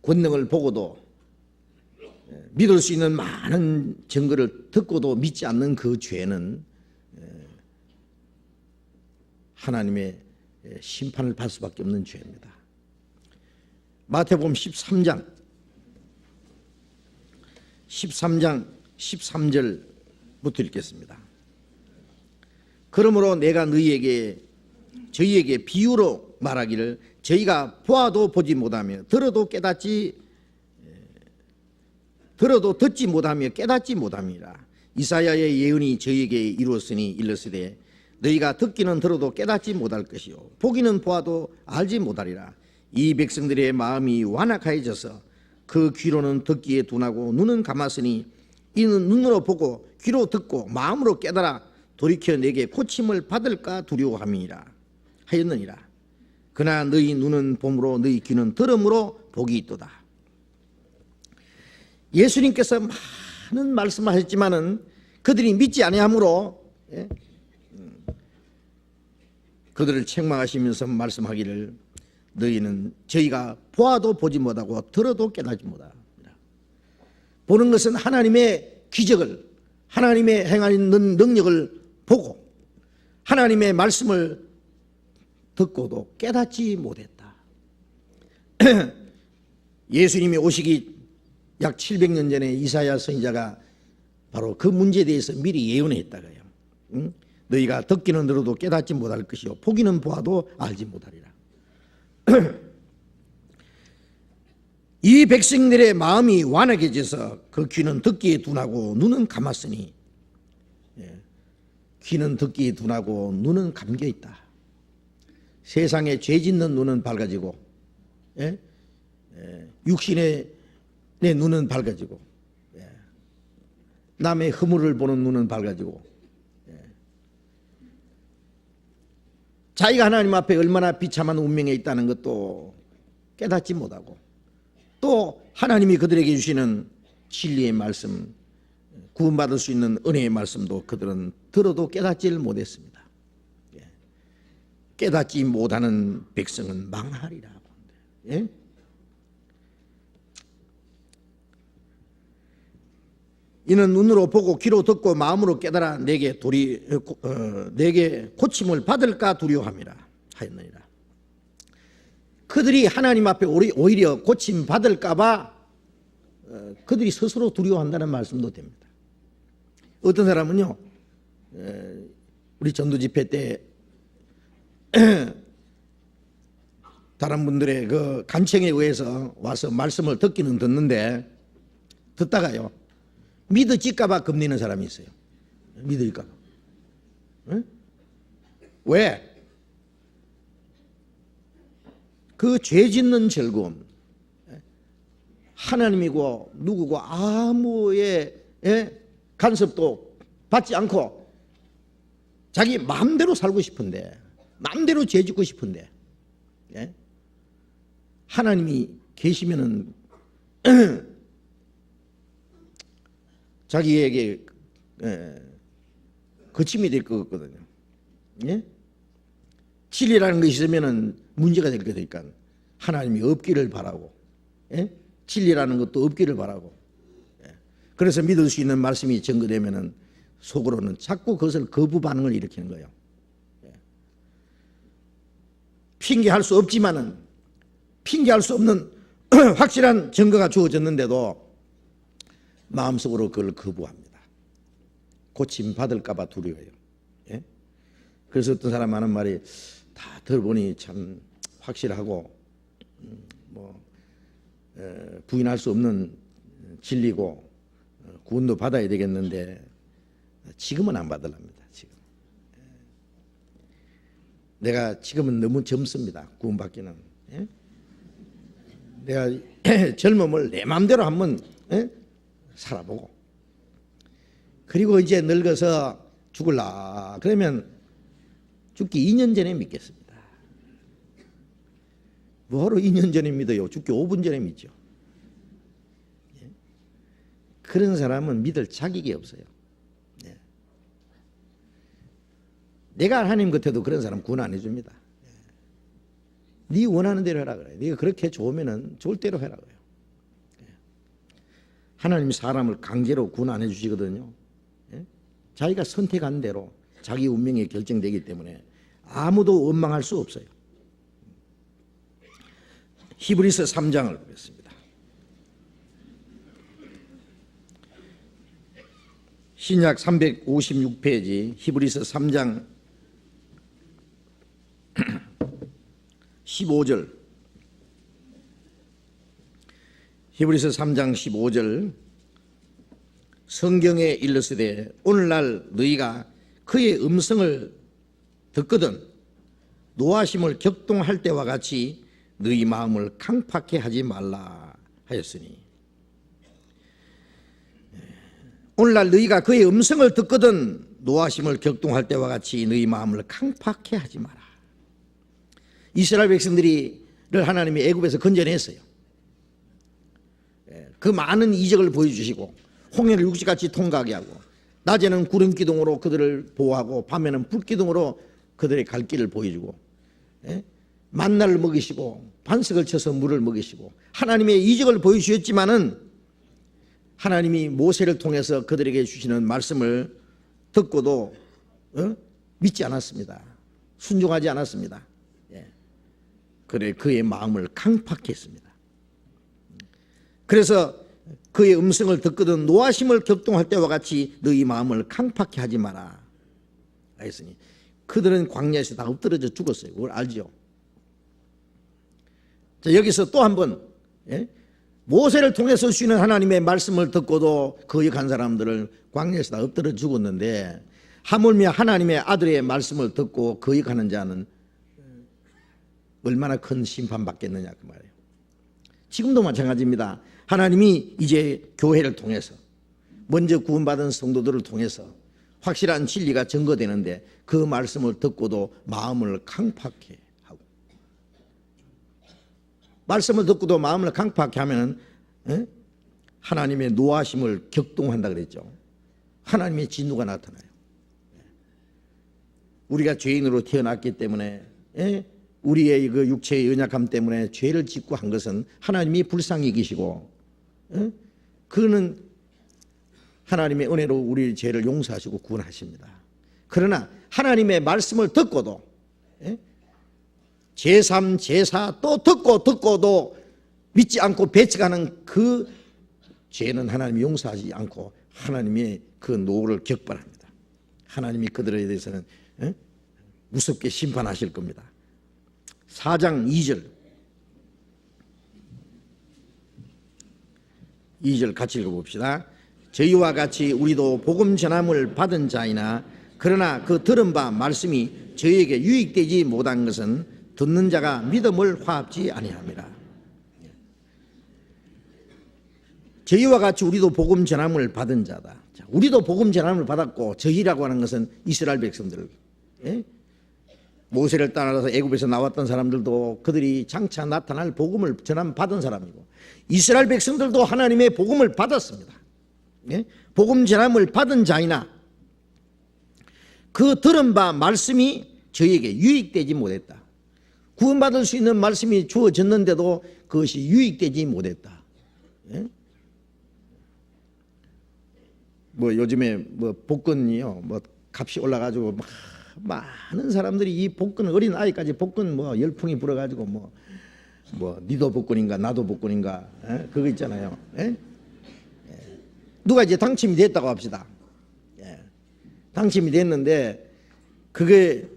권능을 보고도 믿을 수 있는 많은 증거를 듣고도 믿지 않는 그 죄는 하나님의 심판을 받을 수밖에 없는 죄입니다. 마태복음 13장 13절부터 읽겠습니다. 그러므로 내가 저희에게 비유로 말하기를 저희가 보아도 보지 못하며 들어도 듣지 못하며 깨닫지 못함이라. 이사야의 예언이 저희에게 이루었으니 일렀으되 너희가 듣기는 들어도 깨닫지 못할 것이요 보기는 보아도 알지 못하리라. 이 백성들의 마음이 완악하여져서 그 귀로는 듣기에 둔하고 눈은 감았으니 이는 눈으로 보고 귀로 듣고 마음으로 깨달아 돌이켜 내게 고침을 받을까 두려워함이니라 하였느니라. 그러나 너희 눈은 봄으로 너희 귀는 들음으로 복이 있도다. 예수님께서 많은 말씀하셨지만은 그들이 믿지 아니하므로 그들을 책망하시면서 말씀하기를 너희는 저희가 보아도 보지 못하고 들어도 깨닫지 못하라. 보는 것은 하나님의 기적을, 하나님의 행하는 능력을 보고 하나님의 말씀을 듣고도 깨닫지 못했다. 예수님이 오시기 약 700년 전에 이사야 선지자가 바로 그 문제에 대해서 미리 예언했다고요. 너희가 듣기는 들어도 깨닫지 못할 것이요 보기는 보아도 알지 못하리라. 이 백성들의 마음이 완악해져서 그 귀는 듣기에 둔하고 눈은 감았으니, 귀는 듣기에 둔하고 눈은 감겨 있다. 세상에 죄 짓는 눈은 밝아지고, 육신의 내 눈은 밝아지고, 남의 허물을 보는 눈은 밝아지고, 자기가 하나님 앞에 얼마나 비참한 운명에 있다는 것도 깨닫지 못하고, 또 하나님이 그들에게 주시는 진리의 말씀, 구원받을 수 있는 은혜의 말씀도 그들은 들어도 깨닫지를 못했습니다. 깨닫지 못하는 백성은 망하리라. 이는 눈으로 보고 귀로 듣고 마음으로 깨달아 내게 고침을 받을까 두려워함이라 하였느니라. 그들이 하나님 앞에 오히려 고침 받을까 봐 그들이 스스로 두려워한다는 말씀도 됩니다. 어떤 사람은요, 우리 전도 집회 때 다른 분들의 그 간청에 의해서 와서 말씀을 듣기는 듣는데 듣다가요 믿어질까 봐 겁내는 사람이 있어요. 믿을까 봐. 응? 왜? 그 죄 짓는 즐거움, 하나님이고 누구고 아무의 간섭도 받지 않고 자기 마음대로 살고 싶은데, 마음대로 죄 짓고 싶은데, 하나님이 계시면은 자기에게 거침이 될 것 같거든요. 진리라는 것이 있으면은 문제가 될 거니까 하나님이 없기를 바라고, 진리라는 것도 없기를 바라고, 그래서 믿을 수 있는 말씀이 증거되면은 속으로는 자꾸 그것을 거부 반응을 일으키는 거예요. 핑계할 수 없지만은, 핑계할 수 없는 확실한 증거가 주어졌는데도 마음속으로 그걸 거부합니다. 고침 받을까 봐 두려워요. 그래서 어떤 사람 하는 말이 다 들어보니 참 확실하고 부인할 수 없는 진리고 구원도 받아야 되겠는데 지금은 안 받으랍니다. 지금 내가 지금은 너무 젊습니다. 구원받기는. 내가 젊음을 내 마음대로 한번 살아보고, 그리고 이제 늙어서 죽을라 그러면 죽기 2년 전에 믿겠습니다. 뭐하러 2년 전에 믿어요? 죽기 5분 전에 믿죠. 그런 사람은 믿을 자격이 없어요. 내가 하나님 곁에도 그런 사람 구원 안 해줍니다. 네 원하는 대로 해라 그래요. 네가 그렇게 좋으면은 좋을 대로 해라 그래요. 하나님 사람을 강제로 구원 안 해주시거든요. 자기가 선택한 대로 자기 운명이 결정되기 때문에 아무도 원망할 수 없어요. 히브리서 3장을 보겠습니다. 신약 356페이지 히브리서 3장 15절, 히브리서 3장 15절, 성경에 일렀으되 오늘날 너희가 그의 음성을 듣거든 노하심을 격동할 때와 같이 너희 마음을 강팍해 하지 말라 하였으니, 오늘날 너희가 그의 음성을 듣거든 노하심을 격동할 때와 같이 너희 마음을 강팍해 하지 마라. 이스라엘 백성들을 하나님이 애굽에서 건져냈어요. 그 많은 이적을 보여주시고 홍해를 육지같이 통과하게 하고 낮에는 구름 기둥으로 그들을 보호하고 밤에는 불 기둥으로 그들의 갈 길을 보여주고 만나를 먹이시고 반석을 쳐서 물을 먹이시고 하나님의 이적을 보여주셨지만은 하나님이 모세를 통해서 그들에게 주시는 말씀을 듣고도 믿지 않았습니다. 순종하지 않았습니다. 그래 그의 마음을 강팍했습니다. 그래서 그의 음성을 듣거든 노하심을 격동할 때와 같이 너희 마음을 강팍해 하지 마라 했으니, 그들은 광야에서 다 엎드러져 죽었어요. 그걸 알죠? 자, 여기서 또 한 번 모세를 통해서 주시는 하나님의 말씀을 듣고도 거역한 사람들을 광야에서 다 엎드려 죽었는데, 하물며 하나님의 아들의 말씀을 듣고 거역하는 자는 얼마나 큰 심판받겠느냐 그 말이에요. 지금도 마찬가지입니다. 하나님이 이제 교회를 통해서 먼저 구원받은 성도들을 통해서 확실한 진리가 증거되는데 그 말씀을 듣고도 마음을 강팍해 하고, 말씀을 듣고도 마음을 강팍해 하면은 하나님의 노하심을 격동한다 그랬죠. 하나님의 진노가 나타나요. 우리가 죄인으로 태어났기 때문에 우리의 그 육체의 연약함 때문에 죄를 짓고 한 것은 하나님이 불쌍히 여기시고 그는 하나님의 은혜로 우리 죄를 용서하시고 구원하십니다. 그러나 하나님의 말씀을 듣고도 제3, 제4 또 듣고도 믿지 않고 배척하는 그 죄는 하나님이 용서하지 않고 하나님의 그 노를 격발합니다. 하나님이 그들에 대해서는 무섭게 심판하실 겁니다. 4장 2절 같이 읽어봅시다. 저희와 같이 우리도 복음 전함을 받은 자이나 그러나 그 들은 바 말씀이 저희에게 유익되지 못한 것은 듣는 자가 믿음을 화합지 아니함이라. 저희와 같이 우리도 복음 전함을 받은 자다. 자, 우리도 복음 전함을 받았고, 저희라고 하는 것은 이스라엘 백성들, 모세를 따라서 애굽에서 나왔던 사람들도 그들이 장차 나타날 복음을 전함 받은 사람이고, 이스라엘 백성들도 하나님의 복음을 받았습니다. 복음 전함을 받은 자이나 그 들은 바 말씀이 저희에게 유익되지 못했다. 구원받을 수 있는 말씀이 주어졌는데도 그것이 유익되지 못했다. 뭐 요즘에 뭐 복권이요, 뭐 값이 올라가지고 막 많은 사람들이 이 복권, 어린 아이까지 복권 뭐 열풍이 불어가지고 뭐 니도 복권인가 나도 복권인가 그거 있잖아요. 누가 이제 당첨이 됐다고 합시다. 당첨이 됐는데 그게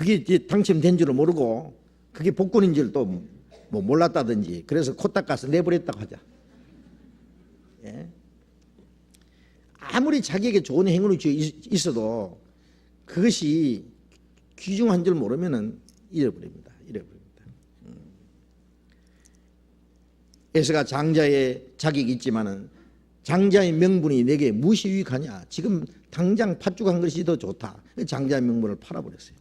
이제 당첨된 줄을 모르고 그게 복권인 줄 또 뭐 몰랐다든지 그래서 코딱 가서 내버렸다고 하자. 아무리 자기에게 좋은 행운이 있어도 그것이 귀중한 줄 모르면은 잃어버립니다. 에서가 장자의 자격이 있지만은 장자의 명분이 내게 무엇이 유익하냐? 지금 당장 팥죽한 것이 더 좋다. 장자의 명분을 팔아버렸어요.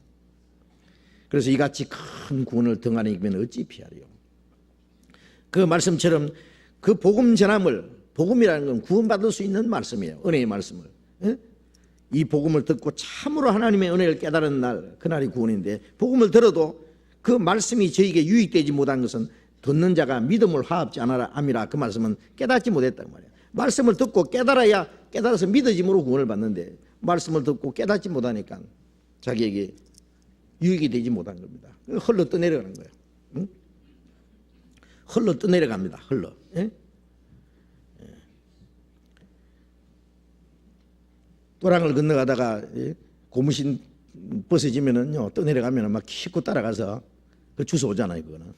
그래서 이같이 큰 구원을 등한히면 어찌 피하리요? 그 말씀처럼 그 복음 전함을, 복음이라는 건 구원받을 수 있는 말씀이에요. 은혜의 말씀을. 이 복음을 듣고 참으로 하나님의 은혜를 깨달은 날, 그날이 구원인데, 복음을 들어도 그 말씀이 저에게 유익되지 못한 것은 듣는 자가 믿음을 화합지 않아라. 그 말씀은 깨닫지 못했단 말이에요. 말씀을 듣고 깨달아서 믿어짐으로 구원을 받는데, 말씀을 듣고 깨닫지 못하니까 자기에게 유익이 되지 못한 겁니다. 흘러 떠내려가는 거예요. 응? 흘러 떠내려갑니다. 흘러. 또랑을 건너가다가 고무신 벗어지면은요, 떠내려가면 막 싣고 따라가서 그 주워오잖아요, 그거는.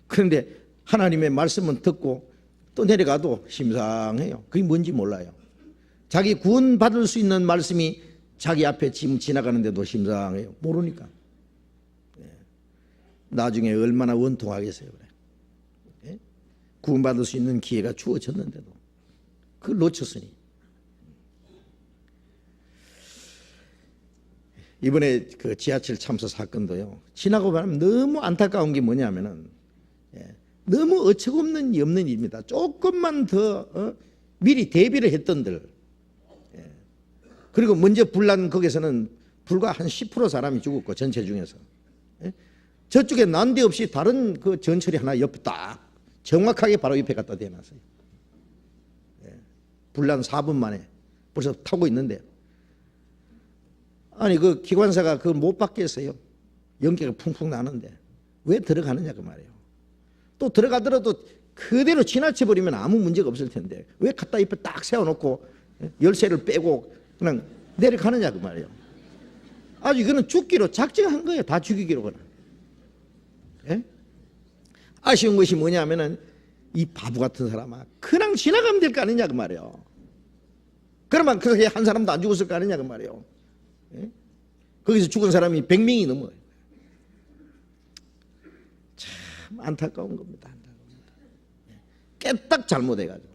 그런데 하나님의 말씀은 듣고 또 내려가도 심상해요. 그게 뭔지 몰라요. 자기 구원받을 수 있는 말씀이 자기 앞에 지금 지나가는데도 심상해요. 모르니까. 나중에 얼마나 원통하겠어요. 그래. 구원받을 수 있는 기회가 주어졌는데도 그걸 놓쳤으니. 이번에 그 지하철 참사 사건도요, 지나고 보면 너무 안타까운 게 뭐냐면은, 너무 어처구없는 일입니다. 조금만 더 미리 대비를 했던들, 그리고 먼저 불난 거기서는 불과 한 10% 사람이 죽었고, 전체 중에서 저쪽에 난데없이 다른 그 전철이 하나 옆에 딱 정확하게 바로 옆에 갖다 대놨어요. 불난 4분 만에 벌써 타고 있는데, 아니 그 기관사가 그걸 못 받겠어요. 연기가 풍풍 나는데 왜 들어가느냐 그 말이에요. 또 들어가더라도 그대로 지나쳐 버리면 아무 문제가 없을 텐데 왜 갖다 옆에 딱 세워놓고 열쇠를 빼고 그냥 내려가느냐 그 말이에요. 아주 이거는 죽기로 작정한 거예요. 다 죽이기로 그냥. 예? 아쉬운 것이 뭐냐면은 이 바보 같은 사람아, 그냥 지나가면 될 거 아니냐 그 말이에요. 그러면 그렇게 한 사람도 안 죽었을 거 아니냐 그 말이에요. 예? 거기서 죽은 사람이 100명이 넘어요. 참 안타까운 겁니다. 깨딱 잘못해가지고.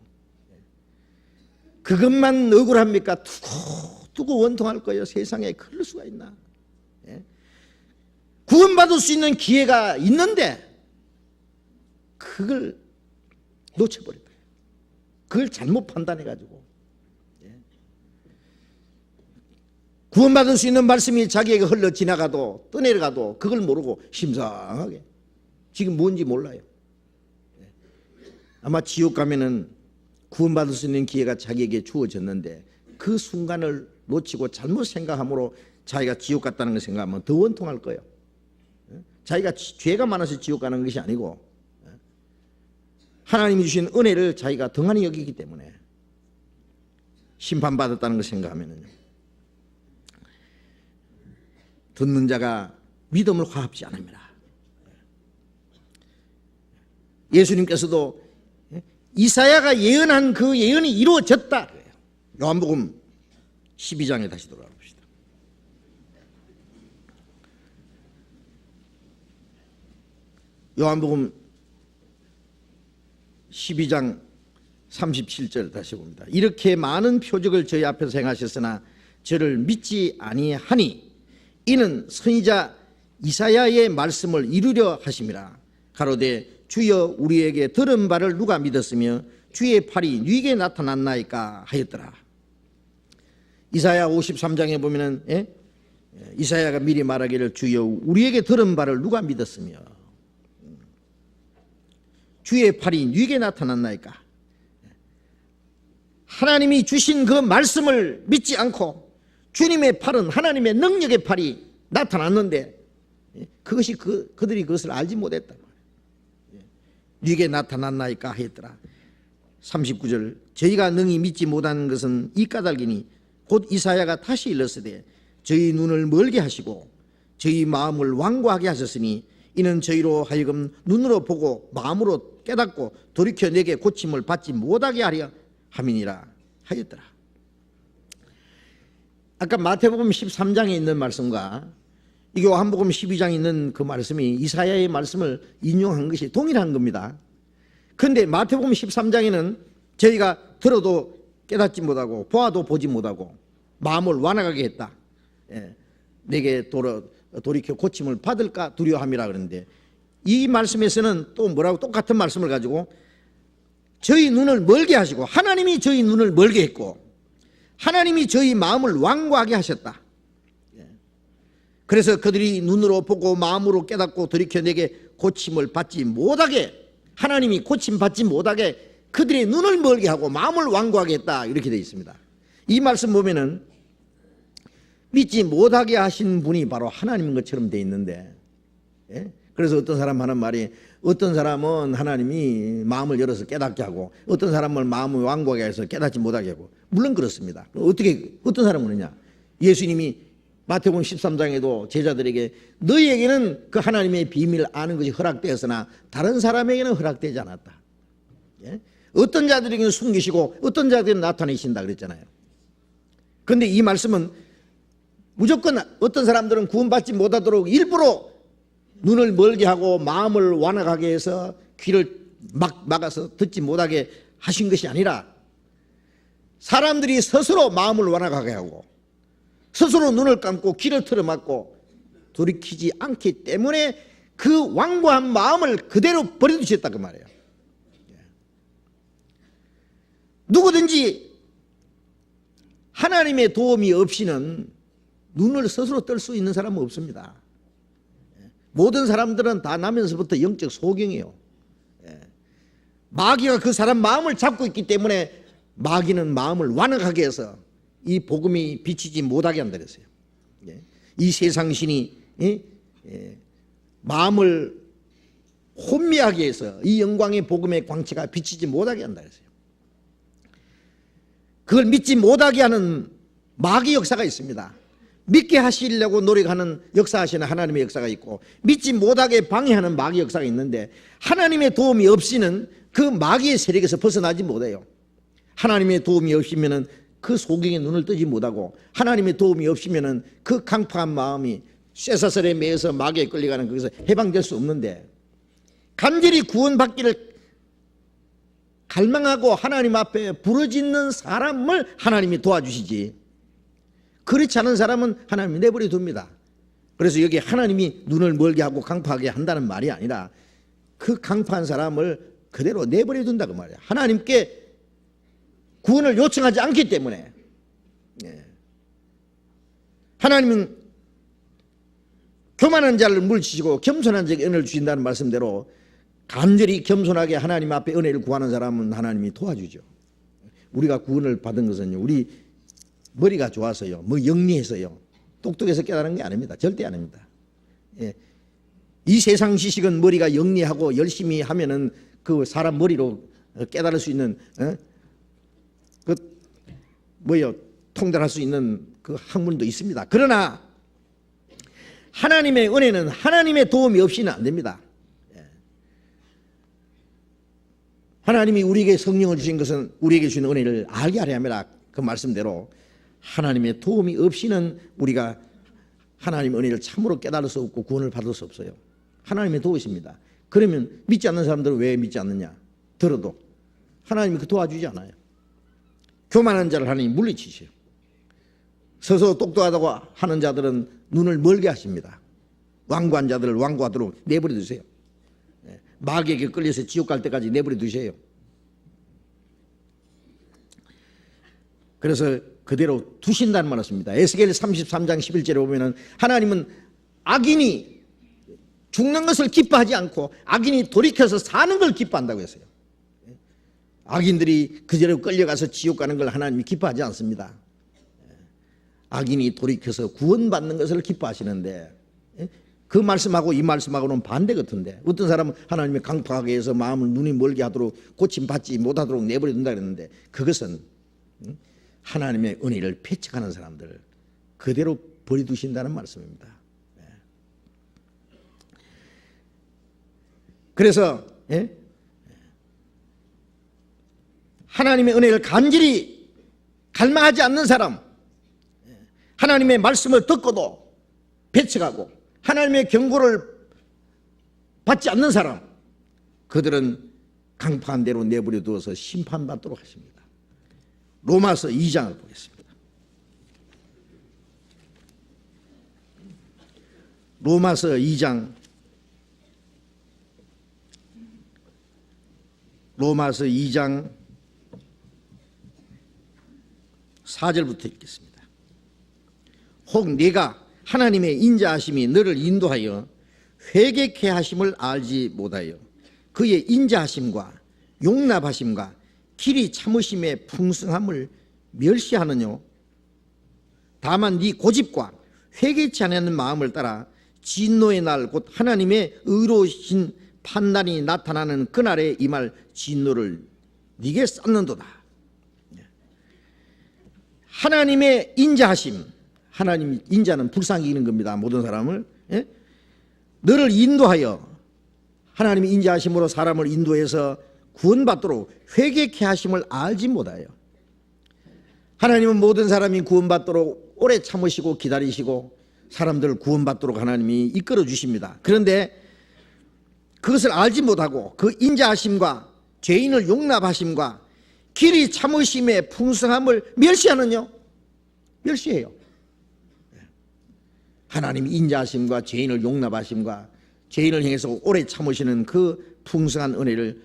그것만 억울합니까? 두고 원통할 거예요. 세상에 그럴 수가 있나. 구원받을 수 있는 기회가 있는데 그걸 놓쳐버렸다. 그걸 잘못 판단해가지고. 구원받을 수 있는 말씀이 자기에게 흘러 지나가도 떠내려가도 그걸 모르고 심상하게 지금 뭔지 몰라요. 아마 지옥 가면은 구원받을 수 있는 기회가 자기에게 주어졌는데 그 순간을 놓치고 잘못 생각함으로 자기가 지옥 갔다는 걸 생각하면 더 원통할 거예요. 자기가 죄가 많아서 지옥 가는 것이 아니고 하나님이 주신 은혜를 자기가 등한히 여기기 때문에 심판받았다는 걸 생각하면은요, 듣는 자가 믿음을 화합지 않습니다. 예수님께서도 이사야가 예언한 그 예언이 이루어졌다. 요한복음 12장에 다시 돌아가 봅시다. 요한복음 12장 37절 다시 봅니다. 이렇게 많은 표적을 저희 앞에서 행하셨으나 저를 믿지 아니하니 이는 선지자 이사야의 말씀을 이루려 하심이라. 가로되 주여 우리에게 들은 바를 누가 믿었으며 주의 팔이 누구에게 나타났나이까 하였더라. 이사야 53장에 보면은 이사야가 미리 말하기를 주여 우리에게 들은 바를 누가 믿었으며 주의 팔이 누구에게 나타났나이까. 하나님이 주신 그 말씀을 믿지 않고 주님의 팔은 하나님의 능력의 팔이 나타났는데 그것이 그들이 그것을 알지 못했다. 네게 나타났나이까 하였더라. 39절 저희가 능히 믿지 못하는 것은 이 까닭이니 곧 이사야가 다시 일렀으되 저희 눈을 멀게 하시고 저희 마음을 완고하게 하셨으니 이는 저희로 하여금 눈으로 보고 마음으로 깨닫고 돌이켜 내게 고침을 받지 못하게 하려 함이니라 하였더라. 아까 마태복음 13장에 있는 말씀과 이게 요한복음 12장에 있는 그 말씀이 이사야의 말씀을 인용한 것이 동일한 겁니다. 그런데 마태복음 13장에는 저희가 들어도 깨닫지 못하고 보아도 보지 못하고 마음을 완악하게 했다. 내게 돌이켜 고침을 받을까 두려워함이라 그러는데 이 말씀에서는 또 뭐라고 똑같은 말씀을 가지고 저희 눈을 멀게 하시고 하나님이 저희 눈을 멀게 했고 하나님이 저희 마음을 완고하게 하셨다. 그래서 그들이 눈으로 보고 마음으로 깨닫고 돌이켜 내게 고침을 받지 못하게 하나님이 고침 받지 못하게 그들의 눈을 멀게 하고 마음을 완고하게 했다. 이렇게 되어 있습니다. 이 말씀 보면은 믿지 못하게 하신 분이 바로 하나님인 것처럼 되어 있는데 그래서 어떤 사람 하는 말이 어떤 사람은 하나님이 마음을 열어서 깨닫게 하고 어떤 사람은 마음을 완고하게 해서 깨닫지 못하게 하고 물론 그렇습니다. 어떤 사람은 그러냐 예수님이 마태복음 13장에도 제자들에게 너희에게는 그 하나님의 비밀을 아는 것이 허락되었으나 다른 사람에게는 허락되지 않았다. 어떤 자들에게는 숨기시고 어떤 자들에게는 나타내신다 그랬잖아요. 그런데 이 말씀은 무조건 어떤 사람들은 구원받지 못하도록 일부러 눈을 멀게 하고 마음을 완악하게 해서 귀를 막아서 듣지 못하게 하신 것이 아니라 사람들이 스스로 마음을 완악하게 하고 스스로 눈을 감고 귀를 틀어막고 돌이키지 않기 때문에 그 완고한 마음을 그대로 버려두셨다 그 말이에요. 누구든지 하나님의 도움이 없이는 눈을 스스로 뜰 수 있는 사람은 없습니다. 모든 사람들은 다 나면서부터 영적 소경이에요. 마귀가 그 사람 마음을 잡고 있기 때문에 마귀는 마음을 완악하게 해서 이 복음이 비치지 못하게 한다 그랬어요. 이 세상 신이 마음을 혼미하게 해서 이 영광의 복음의 광채가 비치지 못하게 한다 그랬어요. 그걸 믿지 못하게 하는 마귀 역사가 있습니다. 믿게 하시려고 노력하는 역사하시는 하나님의 역사가 있고 믿지 못하게 방해하는 마귀 역사가 있는데 하나님의 도움이 없이는 그 마귀의 세력에서 벗어나지 못해요. 하나님의 도움이 없으면 그 소경의 눈을 뜨지 못하고 하나님의 도움이 없으면 그 강팍한 마음이 쇠사슬에 매여서 마귀에 끌려가는 거기서 해방될 수 없는데 간절히 구원받기를 갈망하고 하나님 앞에 부르짖는 사람을 하나님이 도와주시지 그렇지 않은 사람은 하나님이 내버려 둡니다. 그래서 여기 하나님이 눈을 멀게 하고 강팍하게 한다는 말이 아니라 그 강팍한 사람을 그대로 내버려 둔다 그 말이에요. 하나님께 구원을 요청하지 않기 때문에 하나님은 교만한 자를 물리치시고 겸손한 자에게 은혜를 주신다는 말씀대로 간절히 겸손하게 하나님 앞에 은혜를 구하는 사람은 하나님이 도와주죠. 우리가 구원을 받은 것은요 우리 머리가 좋아서요 뭐 영리해서요 똑똑해서 깨달은 게 아닙니다. 절대 아닙니다. 이 세상 지식은 머리가 영리하고 열심히 하면은 그 사람 머리로 깨달을 수 있는 그 뭐요 통달할 수 있는 그 학문도 있습니다. 그러나 하나님의 은혜는 하나님의 도움이 없이는 안 됩니다. 하나님이 우리에게 성령을 주신 것은 우리에게 주신 은혜를 알게 하려 함이라 그 말씀대로 하나님의 도움이 없이는 우리가 하나님의 은혜를 참으로 깨달을 수 없고 구원을 받을 수 없어요. 하나님의 도우십니다. 그러면 믿지 않는 사람들은 왜 믿지 않느냐? 들어도 하나님이 그 도와주지 않아요. 교만한 자를 하나님이 물리치셔요. 스스로 똑똑하다고 하는 자들은 눈을 멀게 하십니다. 완고한 자들을 완고하도록 내버려 두세요. 마귀에게 끌려서 지옥 갈 때까지 내버려 두세요. 그래서 그대로 두신다는 말을 씁니다. 에스겔 33장 11절에 보면은 하나님은 악인이 죽는 것을 기뻐하지 않고 악인이 돌이켜서 사는 걸 기뻐한다고 했어요. 악인들이 그대로 끌려가서 지옥 가는 걸 하나님이 기뻐하지 않습니다. 악인이 돌이켜서 구원받는 것을 기뻐하시는데 그 말씀하고 이 말씀하고는 반대 같은데 어떤 사람은 하나님의 강팍하게 해서 마음을 눈이 멀게 하도록 고침받지 못하도록 내버려 둔다 그랬는데 그것은 하나님의 은혜를 배척하는 사람들을 그대로 버려두신다는 말씀입니다. 그래서 하나님의 은혜를 간절히 갈망하지 않는 사람, 하나님의 말씀을 듣고도 배척하고 하나님의 경고를 받지 않는 사람, 그들은 강팍한 대로 내버려 두어서 심판받도록 하십니다. 로마서 2장을 보겠습니다. 로마서 2장 4절부터 읽겠습니다. 혹 네가 하나님의 인자하심이 너를 인도하여 회개케 하심을 알지 못하여 그의 인자하심과 용납하심과 길이 참으심의 풍성함을 멸시하느뇨. 다만 네 고집과 회개치 않는 마음을 따라 진노의 날 곧 하나님의 의로우신 판단이 나타나는 그날에 임할 진노를 네게 쌓는도다. 하나님의 인자하심, 하나님 인자는 불쌍히 여기는 겁니다. 모든 사람을. 너를 인도하여 하나님의 인자하심으로 사람을 인도해서 구원받도록 회개케 하심을 알지 못하여 하나님은 모든 사람이 구원받도록 오래 참으시고 기다리시고 사람들을 구원받도록 하나님이 이끌어 주십니다. 그런데 그것을 알지 못하고 그 인자하심과 죄인을 용납하심과 길이 참으심의 풍성함을 멸시하느냐? 멸시해요. 하나님이 인자하심과 죄인을 용납하심과 죄인을 향해서 오래 참으시는 그 풍성한 은혜를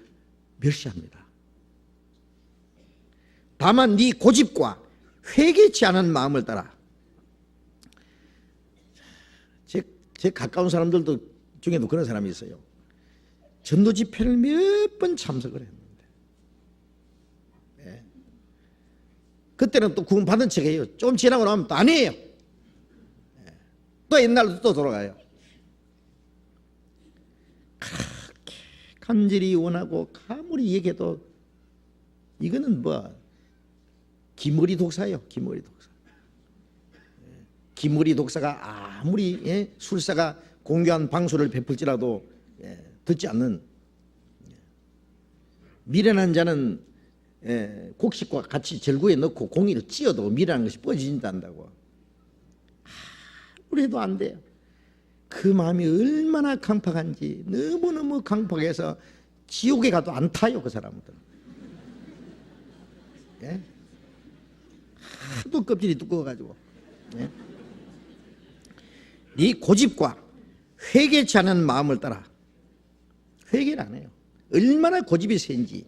멸시합니다. 다만 네 고집과 회개치 않은 마음을 따라. 제 가까운 사람들도 중에도 그런 사람이 있어요. 전도 집회를 몇 번 참석을 했는데 그때는 또 구원 받은 척해요. 좀 지나고 나면 또 아니에요. 또 옛날로 또 돌아가요. 그렇게 간절히 원하고 아무리 얘기해도 이거는 뭐 기머리 독사예요. 기머리 독사. 기머리 독사가 아무리 술사가 공교한 방수를 베풀지라도 듣지 않는. 미련한 자는 곡식과 같이 절구에 넣고 공이를 찧어도 미련한 것이 뻗어진다고. 아무리 해도 안 돼요. 그 마음이 얼마나 강팍한지. 너무너무 강팍해서 지옥에 가도 안 타요. 그 사람들. 하도 껍질이 두꺼워가지고. 네 고집과 회개치 않은 마음을 따라. 회개를 안 해요. 얼마나 고집이 센지.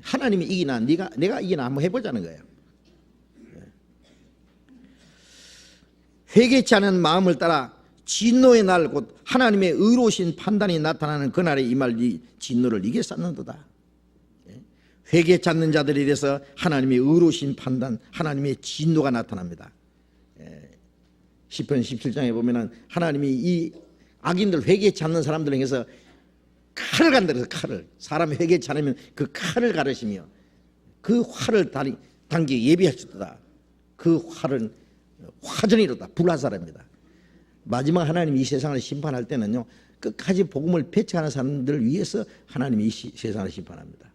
하나님이 이기나 내가 이기나 한번 해보자는 거예요. 회개치 않은 마음을 따라 진노의 날 곧 하나님의 의로우신 판단이 나타나는 그날에 임할 이 진노를 이겨 쌓는도다. 회개치 않는 자들에 대해서 하나님의 의로우신 판단, 하나님의 진노가 나타납니다. 시편 17장에 보면은 하나님이 이 악인들 회개치 않는 사람들을 향해서 칼을 간다 그래서 칼을. 사람이 회개치 않으면 그 칼을 가르시며 그 활을 당겨 예비하셨다. 그 활은 화전이로다. 불화살입니다. 마지막 하나님이 이 세상을 심판할 때는요, 끝까지 복음을 배척하는 사람들을 위해서 하나님이 이 세상을 심판합니다.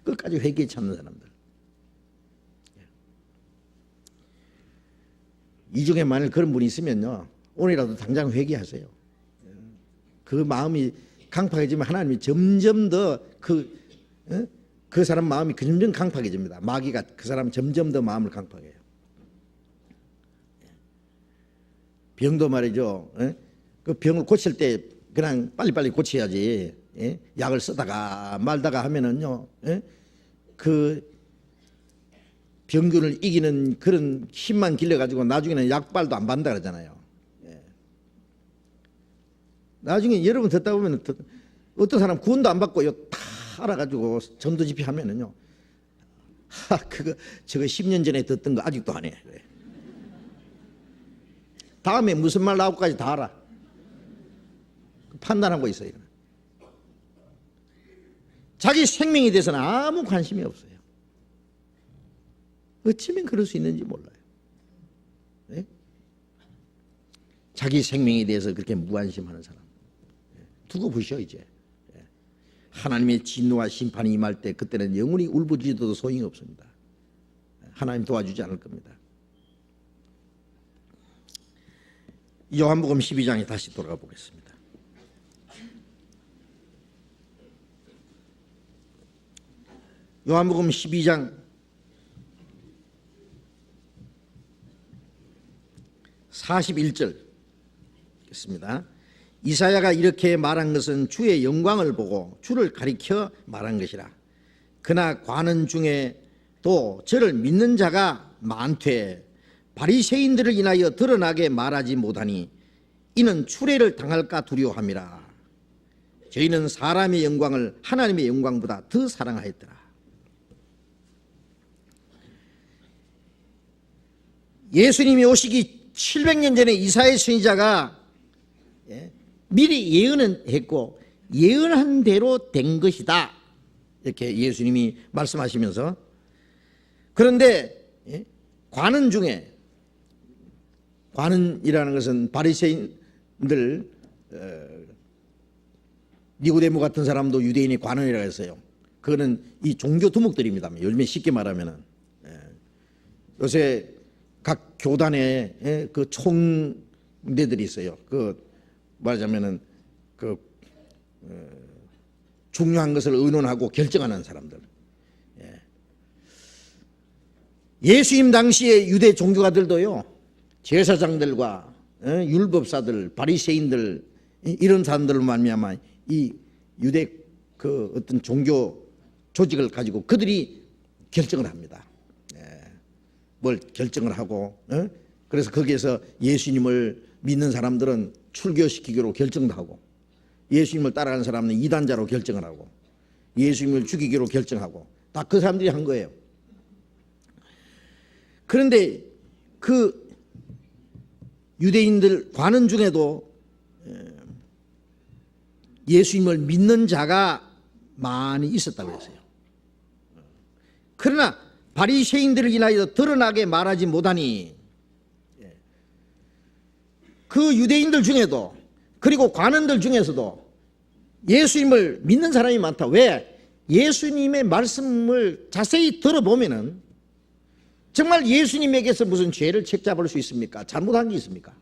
끝까지 회개치 않는 사람들. 이 중에 만일 그런 분이 있으면요, 오늘이라도 당장 회개하세요. 그 마음이 강팍해지면 하나님이 점점 더 그 사람 마음이 점점 강팍해집니다. 마귀가 그 사람 점점 더 마음을 강팍해요. 병도 말이죠. 그 병을 고칠 때 그냥 빨리빨리 고쳐야지. 약을 쓰다가 말다가 하면은요, 그 병균을 이기는 그런 힘만 길러가지고 나중에는 약발도 안 받는다 그러잖아요. 나중에 여러분 듣다 보면 어떤 사람 구원도 안 받고요, 다 알아가지고 전도 집회 하면은요, 저거 10년 전에 듣던 거 아직도 안 해. 다음에 무슨 말 나올까지 다 알아. 판단하고 있어요. 자기 생명에 대해서는 아무 관심이 없어요. 어쩌면 그럴 수 있는지 몰라요. 네? 자기 생명에 대해서 그렇게 무관심하는 사람. 두고 보시오 이제. 하나님의 진노와 심판이 임할 때 그때는 영원히 울부짖어도 소용이 없습니다. 하나님 도와주지 않을 겁니다. 요한복음 12장에 다시 돌아가 보겠습니다. 요한복음 12장 41절 읽겠습니다. 이사야가 이렇게 말한 것은 주의 영광을 보고 주를 가리켜 말한 것이라. 그나 관원 중에 또 저를 믿는 자가 많되 바리새인들을 인하여 드러나게 말하지 못하니 이는 추례를 당할까 두려워함이라. 저희는 사람의 영광을 하나님의 영광보다 더 사랑하였더라. 예수님이 오시기 700년 전에 이사야 선지자가 미리 예언은 했고 예언한 대로 된 것이다. 이렇게 예수님이 말씀하시면서, 그런데 관원 중에, 관원이라는 것은 바리새인들, 니고데모 같은 사람도 유대인의 관원이라고 했어요. 그거는 이 종교 두목들입니다. 요즘에 쉽게 말하면은 요새 각 교단에 그 총대들이 있어요. 그 말하자면은 그 중요한 것을 의논하고 결정하는 사람들. 예수님 당시에 유대 종교가들도요, 제사장들과 율법사들, 바리새인들 이런 사람들로 말미암아 이 유대 그 어떤 종교 조직을 가지고 그들이 결정을 합니다. 뭘 결정을 하고, 그래서 거기에서 예수님을 믿는 사람들은 출교시키기로 결정도 하고, 예수님을 따라가는 사람은 이단자로 결정을 하고, 예수님을 죽이기로 결정하고, 다 그 사람들이 한 거예요. 그런데 그 유대인들 관원 중에도 예수님을 믿는 자가 많이 있었다고 했어요. 그러나 바리새인들을 인하여 드러나게 말하지 못하니, 그 유대인들 중에도 그리고 관원들 중에서도 예수님을 믿는 사람이 많다. 왜? 예수님의 말씀을 자세히 들어보면은 정말 예수님에게서 무슨 죄를 책잡을 수 있습니까? 잘못한 게 있습니까?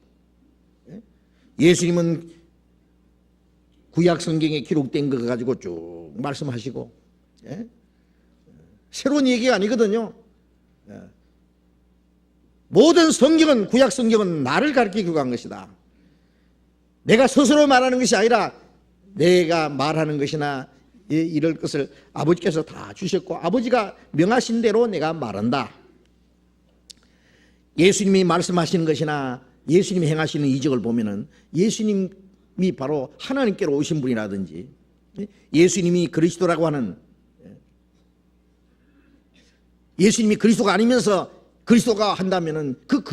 예수님은 구약 성경에 기록된 거 가지고 쭉 말씀하시고, 새로운 얘기가 아니거든요. 모든 성경은, 구약 성경은 나를 가르치고 간 것이다. 내가 스스로 말하는 것이 아니라 내가 말하는 것이나 이럴 것을 아버지께서 다 주셨고 아버지가 명하신 대로 내가 말한다. 예수님이 말씀하시는 것이나 예수님이 행하시는 이적을 보면은 예수님이 바로 하나님께로 오신 분이라든지, 예수님이 그리스도라고 하는, 예수님이 그리스도가 아니면서 그리스도가 한다면은 그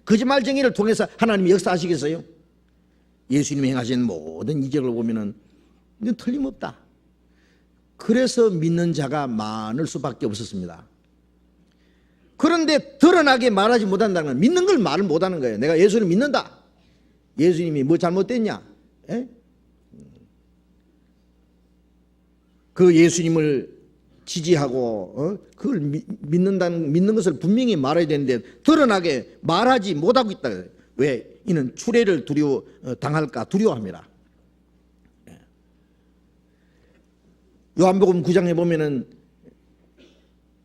거짓말쟁이를 통해서 하나님이 역사하시겠어요? 예수님이 행하신 모든 이적을 보면은 이건 틀림없다. 그래서 믿는 자가 많을 수밖에 없었습니다. 그런데 드러나게 말하지 못한다는 건 믿는 걸 말을 못하는 거예요. 내가 예수를 믿는다. 예수님이 뭐 잘못됐냐? 그 예수님을 지지하고 그걸 믿는 것을 분명히 말해야 되는데 드러나게 말하지 못하고 있다. 왜? 이는 추례를 당할까 두려워합니다. 요한복음 9장에 보면은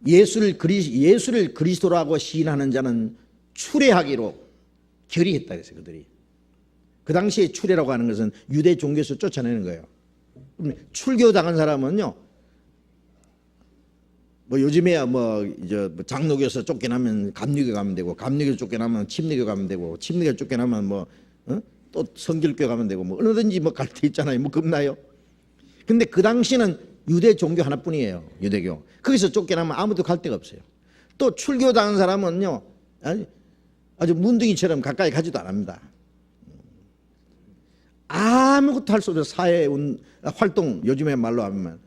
예수를 그리스도라고 시인하는 자는 추례하기로 결의했다 그랬어요. 그들이. 그 당시에 추례라고 하는 것은 유대 종교에서 쫓아내는 거예요. 출교당한 사람은요, 뭐 요즘에야 이제 장로교에서 쫓겨나면 감리교 가면 되고, 감리교 쫓겨나면 침례교 가면 되고, 침례교 쫓겨나면 또 성결교 가면 되고, 얼마든지 갈 데 있잖아요. 겁나요? 근데 그 당시는 유대 종교 하나뿐이에요. 유대교. 거기서 쫓겨나면 아무도 갈 데가 없어요. 또 출교당한 사람은요, 아주 문둥이처럼 가까이 가지도 안 합니다. 아무것도 할 수 없어요. 사회 활동, 요즘에 말로 하면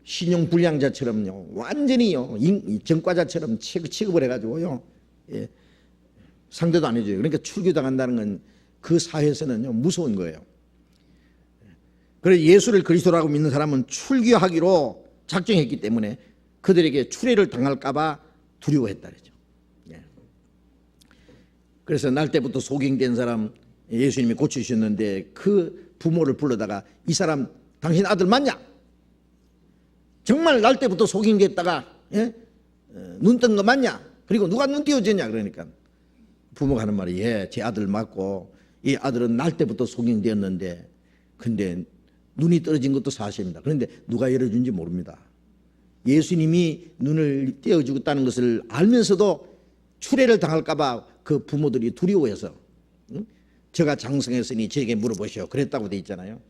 신용불량자처럼요, 완전히요, 전과자처럼 취급을 해가지고요, 상대도 안 해줘요. 그러니까 출교당한다는 건 그 사회에서는요, 무서운 거예요. 그래서 예수를 그리스도라고 믿는 사람은 출교하기로 작정했기 때문에 그들에게 추례를 당할까봐 두려워했다 그러죠. 그래서 날 때부터 소경된 사람 예수님이 고치셨는데 그 부모를 불러다가 이 사람 당신 아들 맞냐? 정말 날 때부터 소경됐다가 눈 뜬 거 맞냐? 그리고 누가 눈 띄워줬냐? 그러니까 부모가 하는 말이 제 아들 맞고 이 아들은 날 때부터 소경되었는데 근데 눈이 떨어진 것도 사실입니다. 그런데 누가 열어준지 모릅니다. 예수님이 눈을 떼어주겠다는 것을 알면서도 추례를 당할까 봐 그 부모들이 두려워해서 제가 장성했으니 저에게 물어보시오 그랬다고 돼 있잖아요.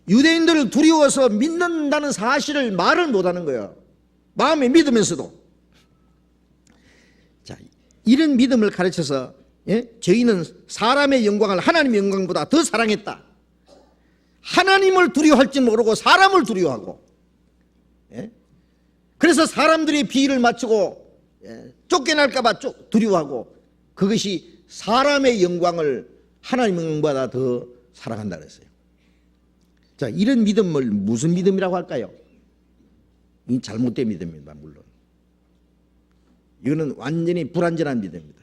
유대인들을 두려워서 믿는다는 사실을 말을 못하는 거예요. 마음에 믿으면서도. 자, 이런 믿음을 가르쳐서 저희는 사람의 영광을 하나님의 영광보다 더 사랑했다. 하나님을 두려워할 줄 모르고 사람을 두려워하고, 그래서 사람들이 비위를 맞추고 쫓겨날까 봐 두려워하고, 그것이 사람의 영광을 하나님의 영광보다 더 사랑한다 그랬어요. 자, 이런 믿음을 무슨 믿음이라고 할까요? 이 잘못된 믿음입니다. 물론 이거는 완전히 불완전한 믿음입니다.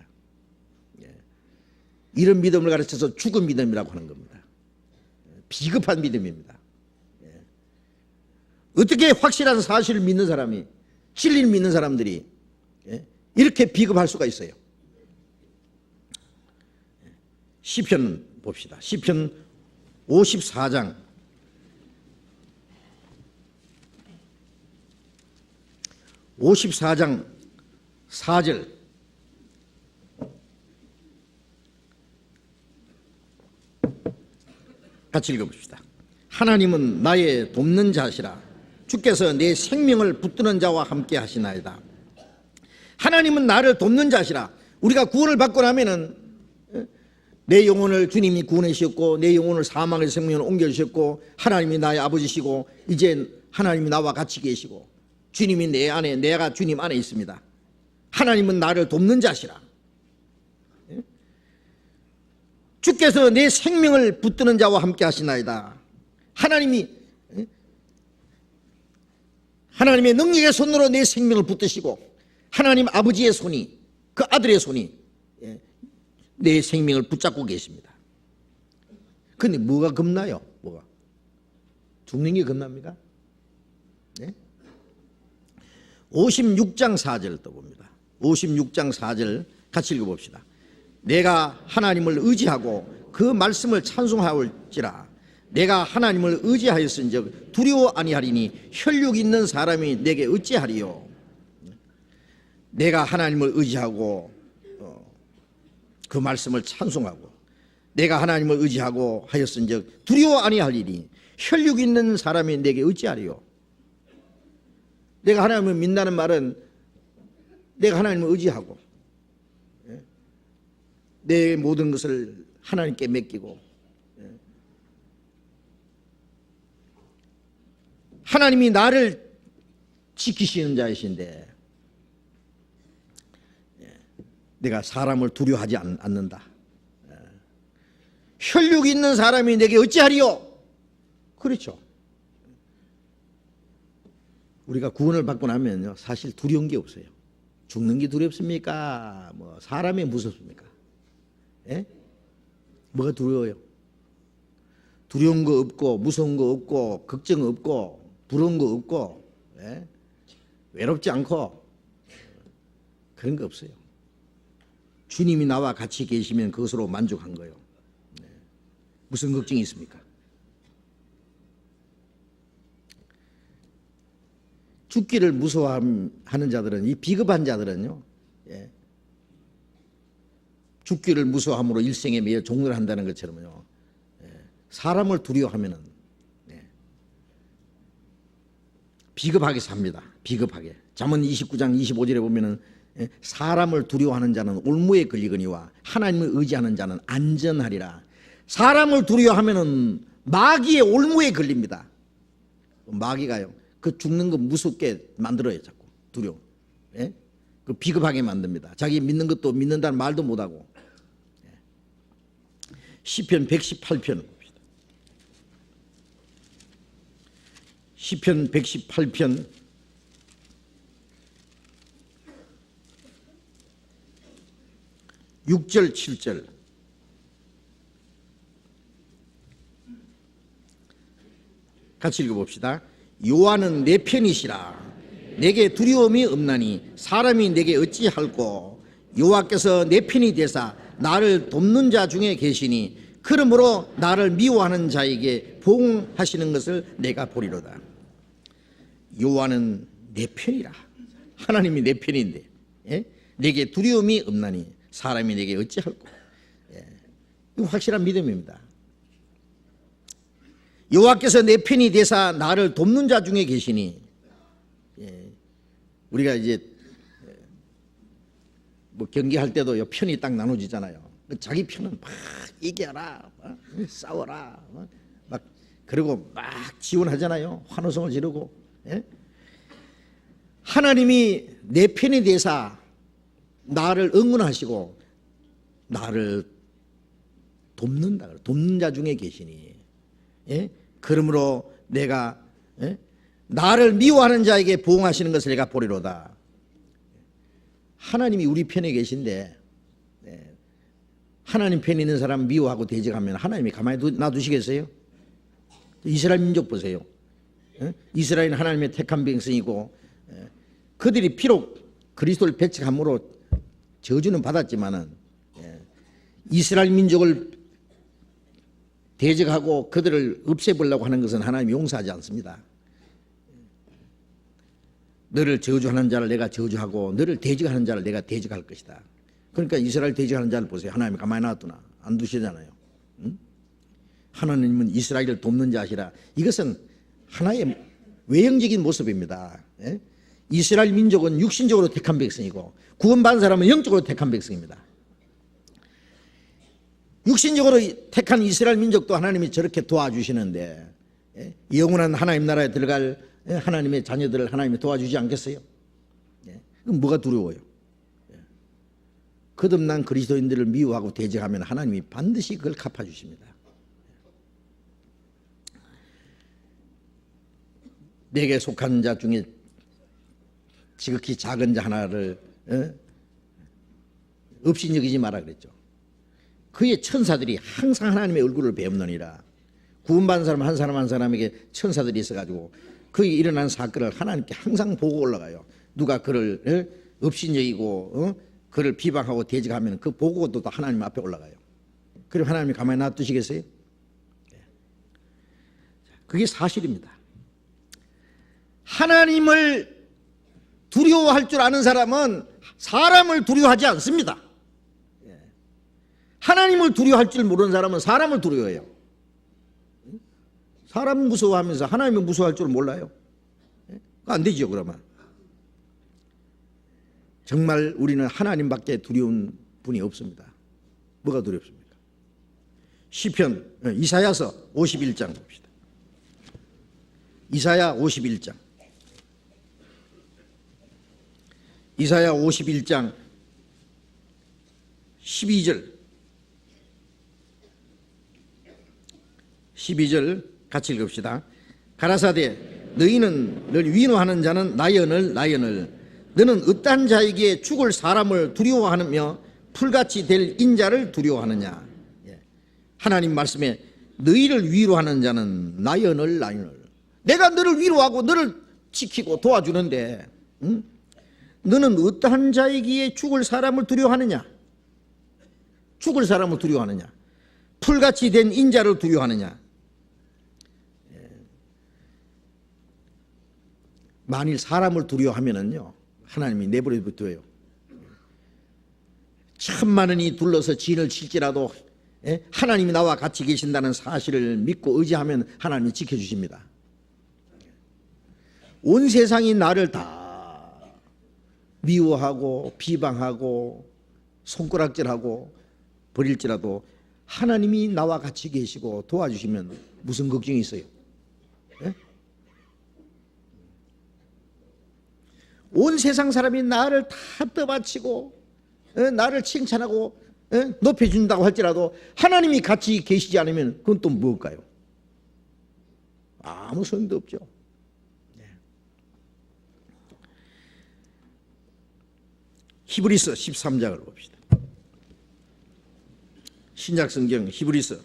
이런 믿음을 가르쳐서 죽은 믿음이라고 하는 겁니다. 비겁한 믿음입니다. 어떻게 확실한 사실을 믿는 사람이, 진리를 믿는 사람들이 이렇게 비겁할 수가 있어요? 시편 봅시다. 시편 54장 4절 같이 읽어봅시다. 하나님은 나의 돕는 자시라. 주께서 내 생명을 붙드는 자와 함께 하시나이다. 하나님은 나를 돕는 자시라. 우리가 구원을 받고 나면은 내 영혼을 주님이 구원해 주셨고, 내 영혼을 사망의 생명으로 옮겨주셨고, 하나님이 나의 아버지시고, 이제 하나님이 나와 같이 계시고, 주님이 내 안에, 내가 주님 안에 있습니다. 하나님은 나를 돕는 자시라. 주께서 내 생명을 붙드는 자와 함께 하시나이다. 하나님의 능력의 손으로 내 생명을 붙드시고, 하나님 아버지의 손이, 그 아들의 손이 내 생명을 붙잡고 계십니다. 그런데 뭐가 겁나요? 뭐가? 죽는 게 겁납니까? 네? 56장 4절 또 봅니다. 56장 4절 같이 읽어봅시다. 내가 하나님을 의지하고 그 말씀을 찬송하올지라. 내가 하나님을 의지하였은즉 두려워 아니하리니 혈육 있는 사람이 내게 어찌하리요. 내가 하나님을 의지하고 그 말씀을 찬송하고 내가 하나님을 의지하고 하였은즉 두려워 아니하리니 혈육 있는 사람이 내게 어찌하리요. 내가 하나님을 믿는다는 말은 내가 하나님을 의지하고 내 모든 것을 하나님께 맡기고 하나님이 나를 지키시는 자이신데 내가 사람을 두려워하지 않는다. 혈육 있는 사람이 내게 어찌하리요? 그렇죠. 우리가 구원을 받고 나면요, 사실 두려운 게 없어요. 죽는 게 두렵습니까? 뭐 사람이 무섭습니까? 예? 뭐가 두려워요? 두려운 거 없고, 무서운 거 없고, 걱정 없고, 부러운 거 없고, 예? 외롭지 않고, 그런 거 없어요. 주님이 나와 같이 계시면 그것으로 만족한 거예요. 네. 무슨 걱정이 있습니까? 죽기를 무서워하는 자들은, 이 비겁한 자들은요, 예. 죽기를 무서워함으로 일생에 매여 종로를 한다는 것처럼요, 예. 사람을 두려워하면은 예. 비겁하게 삽니다. 비겁하게. 잠언 29장 25절에 보면은 사람을 두려워하는 자는 올무에 걸리거니와 하나님을 의지하는 자는 안전하리라. 사람을 두려워하면은 마귀의 올무에 걸립니다. 마귀가요, 그 죽는 거 무섭게 만들어요. 자꾸 두려워. 예? 그 비겁하게 만듭니다. 자기 믿는 것도 믿는다는 말도 못하고. 시편 118편 봅시다. 시편 118편 6절 7절 같이 읽어봅시다. 여호와는 내 편이시라. 내게 두려움이 없나니 사람이 내게 어찌할꼬. 여호와께서 내 편이 되사 나를 돕는 자 중에 계시니 그러므로 나를 미워하는 자에게 보응하시는 것을 내가 보리로다. 여호와는 내 편이라. 하나님이 내 편인데 내게 두려움이 없나니 사람이 내게 어찌할꼬. 이거 확실한 믿음입니다. 여호와께서 내 편이 되사 나를 돕는 자 중에 계시니, 우리가 이제 뭐 경기할 때도 편이 딱 나눠지잖아요. 자기 편은 막 이겨라, 싸워라, 막 그리고 막 지원하잖아요. 환호성을 지르고. 하나님이 내 편이 되사 나를 응원하시고 나를 돕는다. 돕는 자 중에 계시니, 그러므로 내가 나를 미워하는 자에게 보응하시는 것을 내가 보리로다. 하나님이 우리 편에 계신데 하나님 편에 있는 사람 미워하고 대적하면 하나님이 가만히 놔두시겠어요? 이스라엘 민족 보세요. 이스라엘은 하나님의 택한 백성이고 그들이 비록 그리스도를 배척함으로 저주는 받았지만은 이스라엘 민족을 대적하고 그들을 없애보려고 하는 것은 하나님이 용서하지 않습니다. 너를 저주하는 자를 내가 저주하고 너를 대적하는 자를 내가 대적할 것이다. 그러니까 이스라엘 대적하는 자를 보세요. 하나님이 가만히 놔두나 안 두시잖아요. 하나님은 이스라엘을 돕는 자시라. 이것은 하나의 외형적인 모습입니다. 이스라엘 민족은 육신적으로 택한 백성이고 구원받은 사람은 영적으로 택한 백성입니다. 육신적으로 택한 이스라엘 민족도 하나님이 저렇게 도와주시는데 영원한 하나님 나라에 들어갈 하나님의 자녀들을 하나님이 도와주지 않겠어요? 그럼 뭐가 두려워요? 거듭난 그리스도인들을 미워하고 대적하면 하나님이 반드시 그걸 갚아주십니다. 내게 속한 자 중에 지극히 작은 자 하나를 없이 여기지 마라 그랬죠. 그의 천사들이 항상 하나님의 얼굴을 배웁느니라. 구원받은 사람 한 사람 한 사람에게 천사들이 있어가지고 그의 일어난 사건을 하나님께 항상 보고 올라가요. 누가 그를 업신여기고 그를 비방하고 대적하면 그 보고도 하나님 앞에 올라가요. 그럼 하나님이 가만히 놔두시겠어요? 그게 사실입니다. 하나님을 두려워할 줄 아는 사람은 사람을 두려워하지 않습니다. 하나님을 두려워할 줄 모르는 사람은 사람을 두려워해요. 사람 무서워하면서 하나님을 무서워할 줄 몰라요. 안 되죠. 그러면 정말 우리는 하나님밖에 두려운 분이 없습니다. 뭐가 두렵습니까? 시편 이사야서 51장 봅시다. 이사야 51장 이사야 51장 12절 같이 읽읍시다. 가라사대 너희는 널 위로하는 자는 나연을 너는 어떠한 자에게 죽을 사람을 두려워하느며 풀같이 될 인자를 두려워하느냐. 하나님 말씀에 너희를 위로하는 자는 나연을 내가 너를 위로하고 너를 지키고 도와주는데 너는 어떠한 자에게 죽을 사람을 두려워하느냐. 죽을 사람을 두려워하느냐. 풀같이 된 인자를 두려워하느냐. 만일 사람을 두려워하면은요 하나님이 내버려 두어요. 천만원이 둘러서 진을 칠지라도 하나님이 나와 같이 계신다는 사실을 믿고 의지하면 하나님이 지켜주십니다. 온 세상이 나를 다 미워하고 비방하고 손가락질하고 버릴지라도 하나님이 나와 같이 계시고 도와주시면 무슨 걱정이 있어요? 온 세상 사람이 나를 다 떠받치고 나를 칭찬하고 높여준다고 할지라도 하나님이 같이 계시지 않으면 그건 또 무엇일까요? 아무 소용도 없죠. 히브리서 13장을 봅시다. 신약성경 히브리서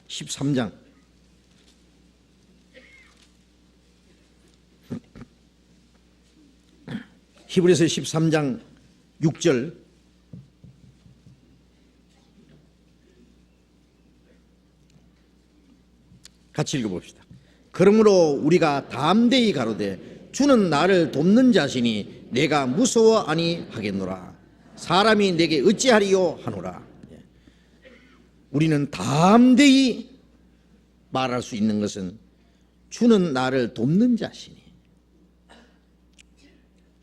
13장 히브리서 13장 6절 같이 읽어봅시다. 그러므로 우리가 담대히 가로되 주는 나를 돕는 자시니 내가 무서워 아니하겠노라. 사람이 내게 어찌하리요 하노라. 우리는 담대히 말할 수 있는 것은 주는 나를 돕는 자시니.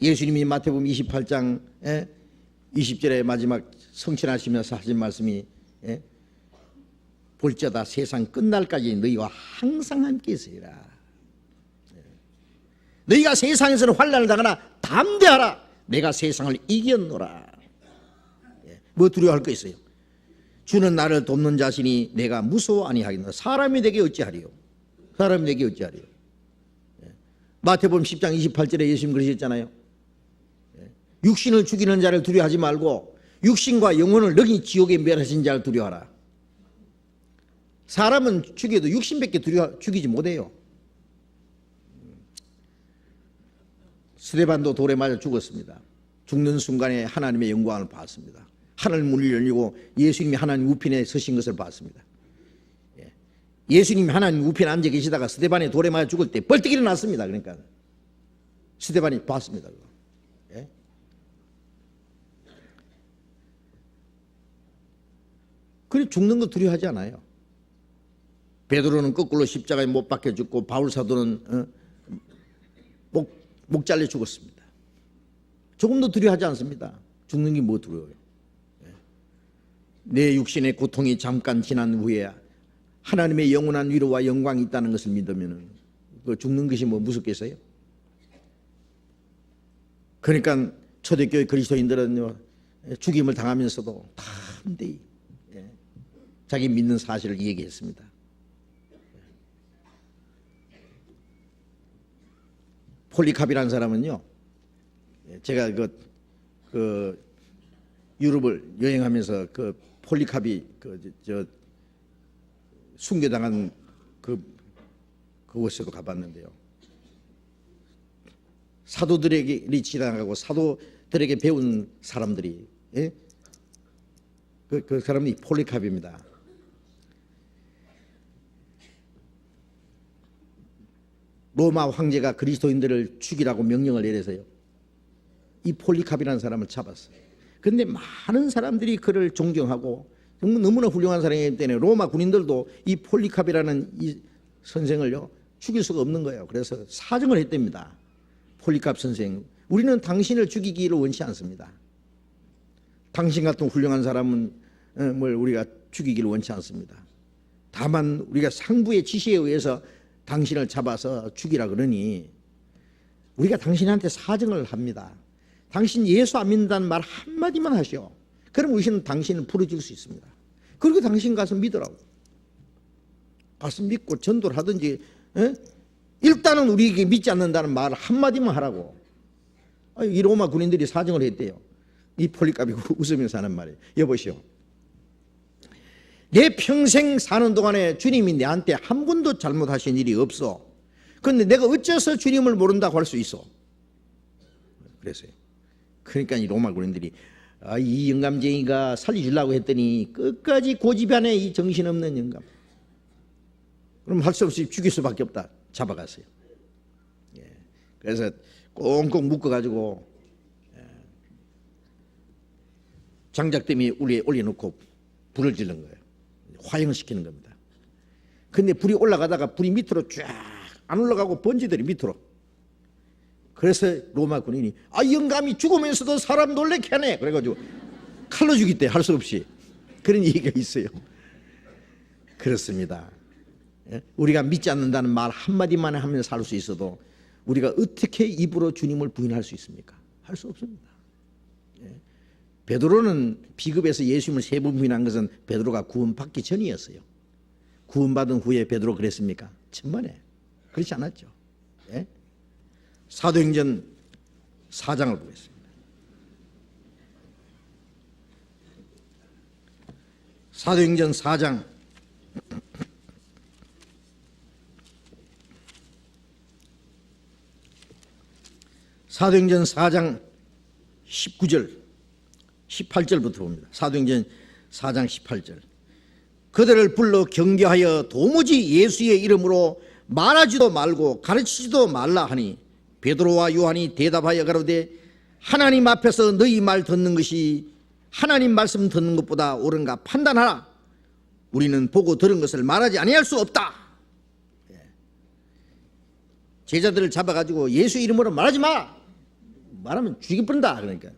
예수님이 마태복음 28장 20절에 마지막 성취하시면서 하신 말씀이 볼지어다 세상 끝날까지 너희와 항상 함께 있으리라. 너희가 세상에서는 환난을 당하나 담대하라. 내가 세상을 이겼노라. 뭐 두려워할 거 있어요? 주는 나를 돕는 자시니 내가 무서워 아니하겠노라. 사람이 내게 어찌하리요? 사람이 내게 어찌하리요? 마태복음 10장 28절에 예수님 그러셨잖아요. 육신을 죽이는 자를 두려워하지 말고 육신과 영혼을 능히 지옥에 멸하신 자를 두려워하라. 사람은 죽여도 육신밖에 죽이지 못해요. 스데반도 돌에 맞아 죽었습니다. 죽는 순간에 하나님의 영광을 봤습니다. 하늘 문이 열리고 예수님이 하나님 우편에 서신 것을 봤습니다. 예수님이 하나님 우편에 앉아 계시다가 스데반이 돌에 맞아 죽을 때 벌떡 일어났습니다. 그러니까 스데반이 봤습니다. 예? 그래 죽는 거 두려워하지 않아요. 베드로는 거꾸로 십자가에 못 박혀 죽고 바울 사도는 목 잘려 죽었습니다. 조금도 두려워하지 않습니다. 죽는 게 뭐 두려워요. 내 육신의 고통이 잠깐 지난 후에 하나님의 영원한 위로와 영광이 있다는 것을 믿으면 그 죽는 것이 뭐 무섭겠어요? 그러니까 초대교회 그리스도인들은 죽임을 당하면서도 담대히 자기 믿는 사실을 얘기했습니다. 폴리캅이라는 사람은요, 제가 그 유럽을 여행하면서 그 폴리캅이 순교당한 그곳에도 가봤는데요. 사도들에게 지나가고 사도들에게 배운 사람들이, 예? 그 사람이 폴리캅입니다. 로마 황제가 그리스도인들을 죽이라고 명령을 내려서요, 이 폴리캅이라는 사람을 잡았어요. 그런데 많은 사람들이 그를 존경하고 너무나 훌륭한 사람이기 때문에 로마 군인들도 이 폴리캅이라는 이 선생을요 죽일 수가 없는 거예요. 그래서 사정을 했답니다. 폴리캅 선생, 우리는 당신을 죽이기를 원치 않습니다. 당신 같은 훌륭한 사람은 뭘 우리가 죽이기를 원치 않습니다. 다만 우리가 상부의 지시에 의해서 당신을 잡아서 죽이라 그러니 우리가 당신한테 사정을 합니다. 당신 예수 안 믿는다는 말 한마디만 하시오. 그럼 우리는 당신을 풀어줄 수 있습니다. 그리고 당신 가서 믿으라고. 가서 믿고 전도를 하든지, 일단은 우리에게 믿지 않는다는 말 한마디만 하라고. 이 로마 군인들이 사정을 했대요. 이 폴리캅이 웃으면서 하는 말이에요. 여보시오, 내 평생 사는 동안에 주님이 내한테 한 번도 잘못하신 일이 없어. 그런데 내가 어째서 주님을 모른다고 할 수 있어? 그랬어요. 그러니까 이 로마 군인들이 이 영감쟁이가 살려주려고 했더니 끝까지 고집하네, 이 정신없는 영감. 그럼 할 수 없이 죽일 수밖에 없다. 잡아갔어요. 그래서 꽁꽁 묶어가지고 장작더미 위에 올려놓고 불을 지른 거예요. 화형을 시키는 겁니다. 근데 불이 올라가다가 불이 밑으로 쫙 안 올라가고 번지들이 밑으로. 그래서 로마 군인이 영감이 죽으면서도 사람 놀래게 하네. 그래가지고 칼로 죽이대, 할 수 없이. 그런 얘기가 있어요. 그렇습니다. 우리가 믿지 않는다는 말 한마디만 하면 살 수 있어도 우리가 어떻게 입으로 주님을 부인할 수 있습니까? 할 수 없습니다. 베드로는 비급해서 예수님을 3번 부인한 것은 베드로가 구원받기 전이었어요. 구원받은 후에 베드로 그랬습니까? 천만에 그렇지 않았죠. 사도행전 4장을 보겠습니다. 사도행전 4장 사도행전 4장 19절 18절부터 봅니다. 사도행전 4장 18절. 그들을 불러 경계하여 도무지 예수의 이름으로 말하지도 말고 가르치지도 말라 하니 베드로와 요한이 대답하여 가로되 하나님 앞에서 너희 말 듣는 것이 하나님 말씀 듣는 것보다 옳은가 판단하라. 우리는 보고 들은 것을 말하지 아니할 수 없다. 제자들을 잡아가지고 예수 이름으로 말하지 마. 말하면 죽여버린다. 그러니까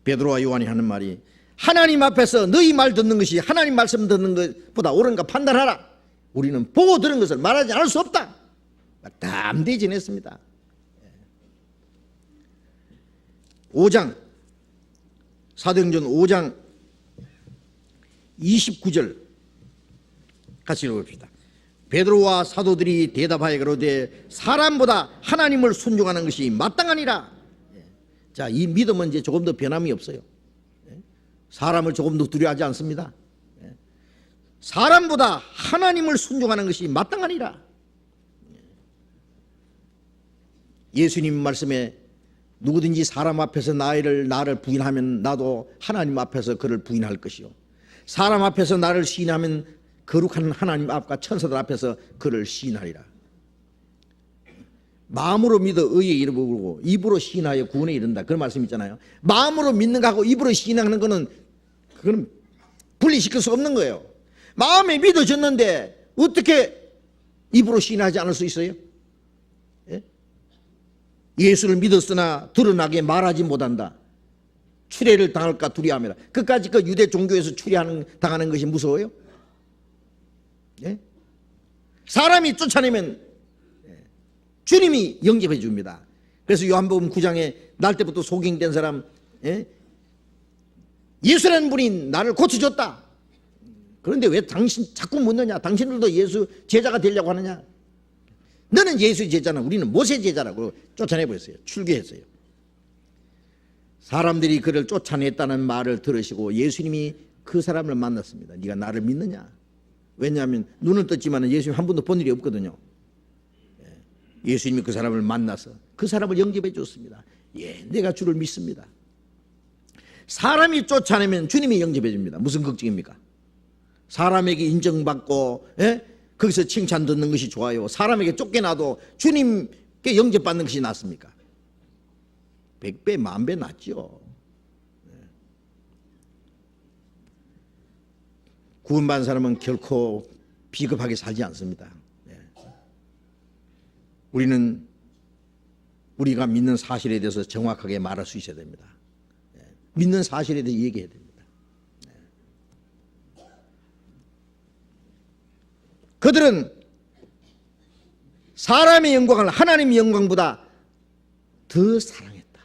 베드로와 요한이 하는 말이 하나님 앞에서 너희 말 듣는 것이 하나님 말씀 듣는 것보다 옳은가 판단하라. 우리는 보고 들은 것을 말하지 않을 수 없다. 담대히 지냈습니다. 5장 사도행전 5장 29절 같이 읽어봅시다. 베드로와 사도들이 대답하여 가로되 사람보다 하나님을 순종하는 것이 마땅하니라. 자, 이 믿음은 이제 조금 더 변함이 없어요. 사람을 조금 더 두려워하지 않습니다. 사람보다 하나님을 순종하는 것이 마땅하니라. 예수님 말씀에 누구든지 사람 앞에서 나를 부인하면 나도 하나님 앞에서 그를 부인할 것이요, 사람 앞에서 나를 시인하면 거룩한 하나님 앞과 천사들 앞에서 그를 시인하리라. 마음으로 믿어 의에 이르고 입으로 시인하여 구원에 이른다, 그런 말씀 있잖아요. 마음으로 믿는 거하고 입으로 시인하는 거는 그건 분리시킬 수 없는 거예요. 마음에 믿어졌는데 어떻게 입으로 시인하지 않을 수 있어요? 예? 예수를 믿었으나 드러나게 말하지 못한다. 추례를 당할까 두려워함이라. 끝까지 그 유대 종교에서 당하는 것이 무서워요? 예? 사람이 쫓아내면 주님이 영접해 줍니다. 그래서 요한복음 9장에 날 때부터 소경된 사람, 예수라는 분이 나를 고쳐줬다. 그런데 왜 당신 자꾸 묻느냐? 당신들도 예수 제자가 되려고 하느냐? 너는 예수의 제자나 우리는 모세 제자라고 쫓아내버렸어요. 출교했어요. 사람들이 그를 쫓아냈다는 말을 들으시고 예수님이 그 사람을 만났습니다. 네가 나를 믿느냐? 왜냐하면 눈을 떴지만 예수님 한 번도 본 일이 없거든요. 예수님이 그 사람을 만나서 그 사람을 영접해 줬습니다. 예, 내가 주를 믿습니다. 사람이 쫓아내면 주님이 영접해 줍니다. 무슨 걱정입니까? 사람에게 인정받고 거기서 칭찬 듣는 것이 좋아요, 사람에게 쫓겨나도 주님께 영접받는 것이 낫습니까? 100배 만배 낫죠. 구원받은 사람은 결코 비겁하게 살지 않습니다. 우리는 우리가 믿는 사실에 대해서 정확하게 말할 수 있어야 됩니다. 믿는 사실에 대해서 얘기해야 됩니다. 그들은 사람의 영광을 하나님의 영광보다 더 사랑했다.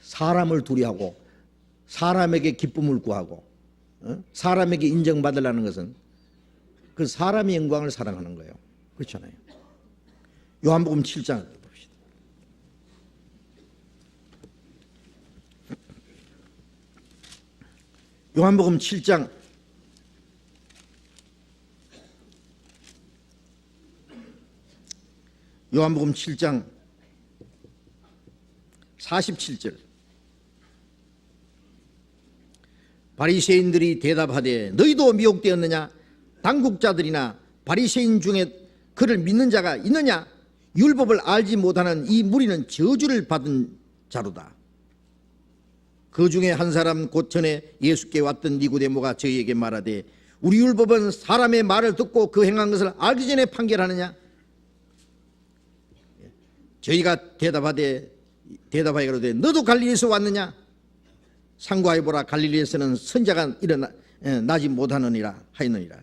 사람을 두려워하고 사람에게 기쁨을 구하고 사람에게 인정받으려는 것은 그 사람의 영광을 사랑하는 거예요. 그렇잖아요. 요한복음 7장 봅시다. 요한복음 7장 47절. 바리새인들이 대답하되 너희도 미혹되었느냐? 당국자들이나 바리새인 중에 그를 믿는 자가 있느냐? 율법을 알지 못하는 이 무리는 저주를 받은 자로다. 그 중에 한 사람 곧 전에 예수께 왔던 니고데모가 저희에게 말하되 우리 율법은 사람의 말을 듣고 그 행한 것을 알기 전에 판결하느냐? 저희가 대답하여 이르되 너도 갈릴리에서 왔느냐? 상고하여보라, 갈릴리에서는 선자가 나지 못하느니라 하였느니라.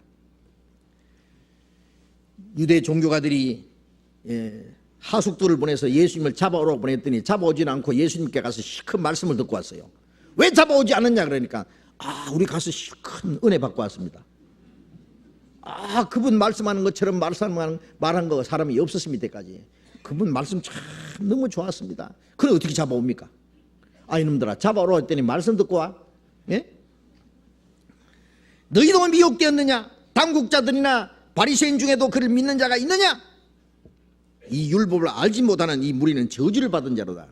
유대 종교가들이 하숙들을 보내서 예수님을 잡아오라고 보냈더니 잡아오지는 않고 예수님께 가서 큰 말씀을 듣고 왔어요. 왜 잡아오지 않았냐? 그러니까 우리 가서 큰 은혜 받고 왔습니다. 그분 말씀하는 것처럼 말한 거 사람이 없었습니다. 이때까지 그분 말씀 참 너무 좋았습니다. 그래 어떻게 잡아옵니까? 이놈들아, 잡아오라고 했더니 말씀 듣고 와. 예? 너희도 미혹되었느냐? 당국자들이나 바리새인 중에도 그를 믿는 자가 있느냐? 이 율법을 알지 못하는 이 무리는 저주를 받은 자로다.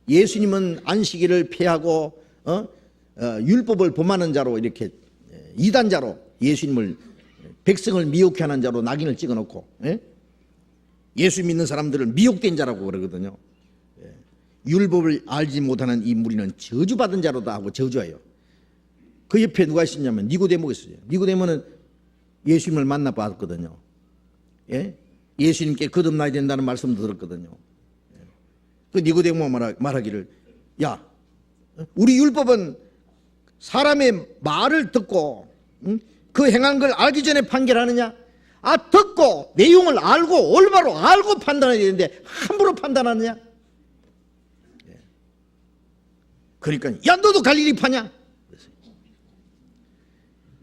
예수님은 안식일을 폐하고 율법을 범하는 자로, 이렇게 이단자로 예수님을, 백성을 미혹해 하는 자로 낙인을 찍어놓고 예수 믿는 사람들을 미혹된 자라고 그러거든요. 율법을 알지 못하는 이 무리는 저주받은 자로다 하고 저주해요. 그 옆에 누가 있었냐면 니고데모가 있어요. 니고데모는 예수님을 만나봤거든요. 예수님께 거듭나야 된다는 말씀도 들었거든요. 그 니고데모가 말하기를, 야, 우리 율법은 사람의 말을 듣고 그 행한 걸 알기 전에 판결하느냐? 듣고 내용을 알고 올바로 알고 판단해야 되는데 함부로 판단하느냐? 그러니까 야, 너도 갈릴리 파냐?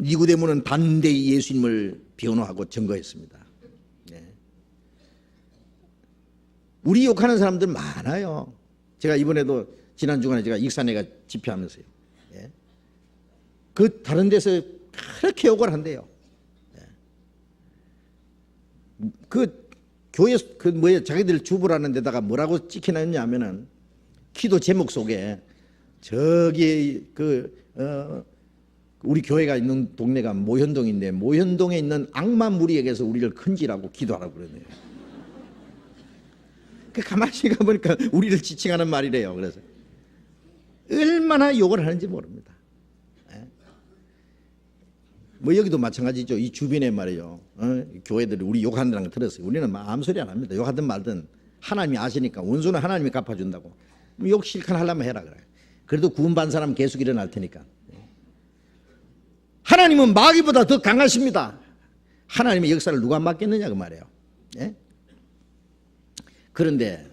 니고데모는 단대히 예수님을 변호하고 증거했습니다. 네. 우리 욕하는 사람들 많아요. 제가 이번에도 지난 주간에 제가 익산회가 집회하면서요. 네. 그 다른 데서 그렇게 욕을 한대요. 네. 그 교회 자기들 주부라는 데다가 뭐라고 찍혀놨냐 하면은 기도 제목 속에 저기 우리 교회가 있는 동네가 모현동인데 모현동에 있는 악마 무리에게서 우리를 건지라고 기도하라고 그러네요. 그 가만히 가보니까 우리를 지칭하는 말이래요. 그래서 얼마나 욕을 하는지 모릅니다. 뭐 여기도 마찬가지죠. 이 주변에 말이에요. 교회들이 우리 욕한다는 거 들었어요. 우리는 아무 소리 안 합니다. 욕하든 말든 하나님이 아시니까 원수는 하나님이 갚아준다고. 욕 실컷 하려면 해라 그래. 그래도 구원받은 사람 계속 일어날 테니까. 하나님은 마귀보다 더 강하십니다. 하나님의 역사를 누가 맡겠느냐 그 말이에요. 예? 그런데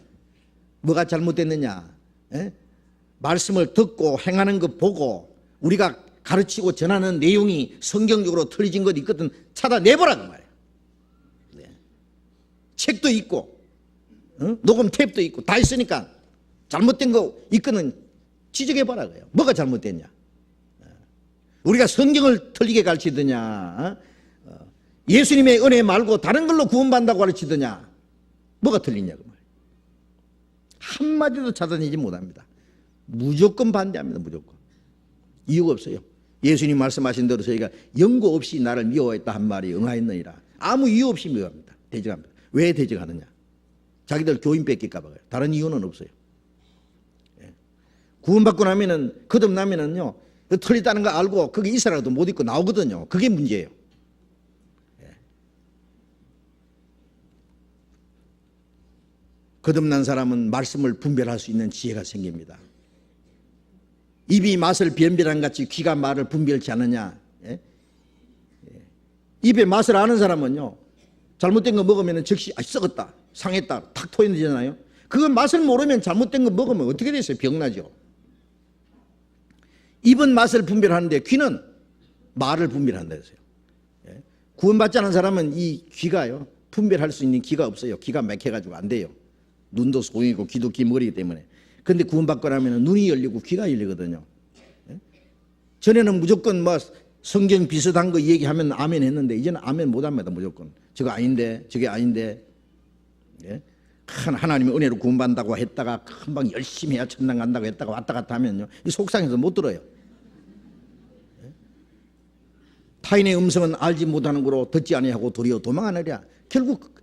뭐가 잘못됐느냐? 예? 말씀을 듣고 행하는 것 보고 우리가 가르치고 전하는 내용이 성경적으로 틀어진 것 있거든 찾아내보라 그 말이에요. 네. 책도 있고 녹음 탭도 있고 다 있으니까 잘못된 거 있거든 지적해봐라 그래요. 뭐가 잘못됐냐? 우리가 성경을 틀리게 가르치더냐, 예수님의 은혜 말고 다른 걸로 구원받는다고 가르치더냐, 뭐가 틀리냐고 말이에요. 한마디도 찾아내지 못합니다. 무조건 반대합니다. 무조건. 이유가 없어요. 예수님 말씀하신 대로 저희가 연고 없이 나를 미워했다 한 말이 응하였느니라. 아무 이유 없이 미워합니다. 대적합니다. 왜 대적하느냐? 자기들 교인 뺏길까 봐요. 다른 이유는 없어요. 구원받고 나면은 거듭나면은요 틀리다는 거 알고 그게 있어라도 못 잊고 나오거든요. 그게 문제예요. 거듭난 사람은 말씀을 분별할 수 있는 지혜가 생깁니다. 입이 맛을 변별한 같이 귀가 말을 분별치 않느냐. 입의 맛을 아는 사람은요 잘못된 거 먹으면 즉시 썩었다 상했다 탁 토해내잖아요. 그걸 맛을 모르면 잘못된 거 먹으면 어떻게 됐어요? 병나죠. 입은 맛을 분별하는데 귀는 말을 분별한다 했어요. 구원받지 않은 사람은 이 귀가요 분별할 수 있는 귀가 없어요. 귀가 막혀가지고 안 돼요. 눈도 소이고 귀도 기머리기 때문에. 그런데 구원받고 나면 눈이 열리고 귀가 열리거든요. 전에는 무조건 뭐 성경 비슷한 거 얘기하면 아멘 했는데 이제는 아멘 못합니다. 무조건 저거 아닌데 저게 아닌데. 하나님의 은혜로 구원받는다고 했다가 금방 열심히 해야 천당 간다고 했다가 왔다 갔다 하면요 속상해서 못 들어요. 타인의 음성은 알지 못하는 거로 듣지 아니하고 도리어 도망하느랴. 결국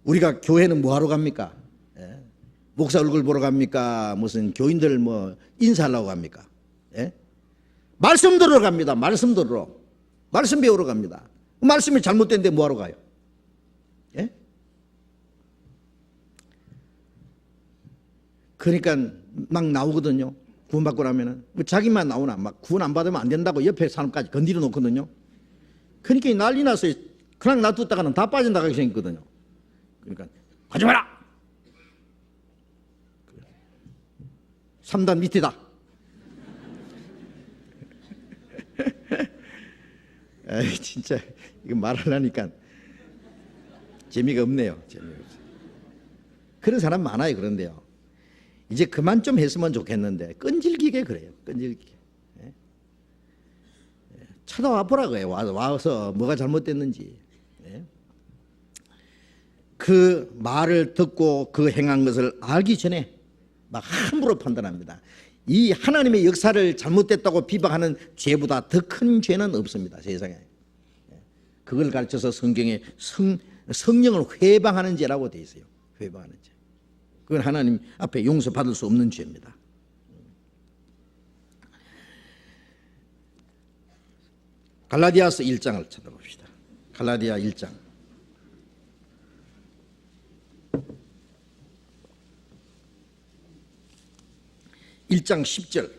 우리가 교회는 뭐하러 갑니까? 목사 얼굴 보러 갑니까? 무슨 교인들 뭐 인사하려고 갑니까? 말씀 들으러 갑니다. 말씀 들으러. 말씀 배우러 갑니다. 말씀이 잘못된데 뭐하러 가요? 그러니까 막 나오거든요. 구원받고 나면은 자기만 나오나 막 구원 안 받으면 안 된다고 옆에 사람까지 건드려 놓거든요. 그러니까 난리 났어요. 그냥 놔뒀다가는 다 빠져나가게 생겼거든요. 그러니까 가지 마라. 3단 밑이다. 에이, 진짜 이거 말하려니까 재미가 없네요. 재미가 없어요. 그런 사람 많아요. 그런데요. 이제 그만 좀 했으면 좋겠는데 끈질기게 그래요. 끈질기게. 찾아와 보라고 해요. 와서 뭐가 잘못됐는지. 그 말을 듣고 그 행한 것을 알기 전에 막 함부로 판단합니다. 이 하나님의 역사를 잘못됐다고 비방하는 죄보다 더 큰 죄는 없습니다. 세상에. 그걸 가르쳐서 성경에 성령을 회방하는 죄라고 되어 있어요. 회방하는 죄. 그건 하나님 앞에 용서받을 수 없는 죄입니다. 갈라디아서 1장을 찾아봅시다. 갈라디아 1장. 1장 10절.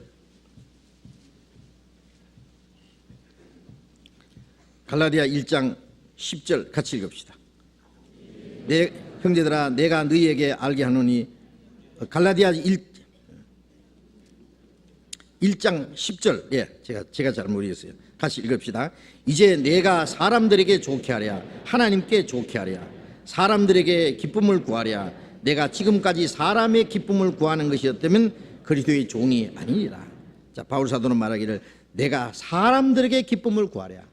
갈라디아 1장 10절 같이 읽읍시다. 형제들아 내가 너희에게 알게 하노니 갈라디아 1장 10절. 예, 제가 잘 모르겠어요. 같이 읽읍시다. 이제 내가 사람들에게 좋게 하랴, 하나님께 좋게 하랴, 사람들에게 기쁨을 구하랴. 내가 지금까지 사람의 기쁨을 구하는 것이었다면 그리스도의 종이 아니니라. 자, 바울 사도는 말하기를 내가 사람들에게 기쁨을 구하랴,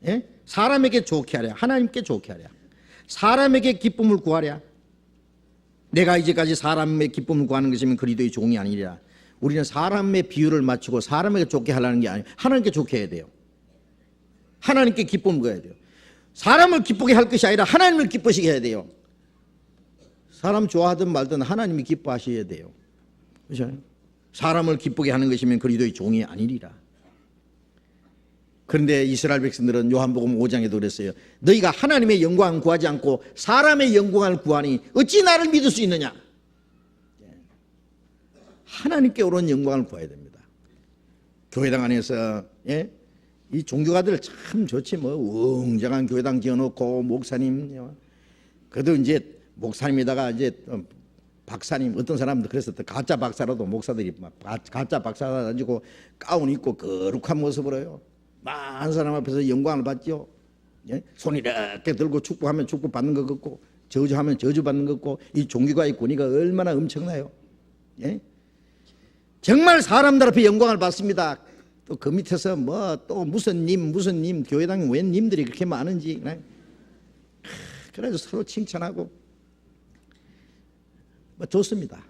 예? 사람에게 좋게 하랴, 하나님께 좋게 하랴, 사람에게 기쁨을 구하랴. 내가 이제까지 사람의 기쁨을 구하는 것이면 그리스도의 종이 아니라. 우리는 사람의 비유를 맞추고 사람에게 좋게 하려는 게 아니에요. 하나님께 좋게 해야 돼요. 하나님께 기쁨을 구해야 돼요. 사람을 기쁘게 할 것이 아니라 하나님을 기쁘시게 해야 돼요. 사람 좋아하든 말든 하나님이 기뻐하셔야 돼요. 그렇죠? 사람을 기쁘게 하는 것이면 그리스도의 종이 아니리라. 그런데 이스라엘 백성들은 요한복음 5장에도 그랬어요. 너희가 하나님의 영광을 구하지 않고 사람의 영광을 구하니 어찌 나를 믿을 수 있느냐. 하나님께 오른 영광을 구해야 됩니다. 교회당 안에서, 예? 이 종교가들 참 좋지. 뭐 웅장한 교회당 지어놓고 목사님, 그래도 이제 목사님에다가 이제 박사님, 어떤 사람들 그래서 가짜 박사라도 목사들이 가짜 박사라 가지고 가운 입고 거룩한 모습으로요, 많은 사람 앞에서 영광을 받죠. 예? 손 이렇게 들고 축복하면 축복 받는 것 같고, 저주하면 저주 받는 것 같고, 이 종교가의 권위가 얼마나 엄청나요. 예? 정말 사람들 앞에 영광을 받습니다. 또 그 밑에서 뭐 또 무슨 님 교회당에 웬 님들이 그렇게 많은지, 그래서 서로 칭찬하고 뭐 좋습니다.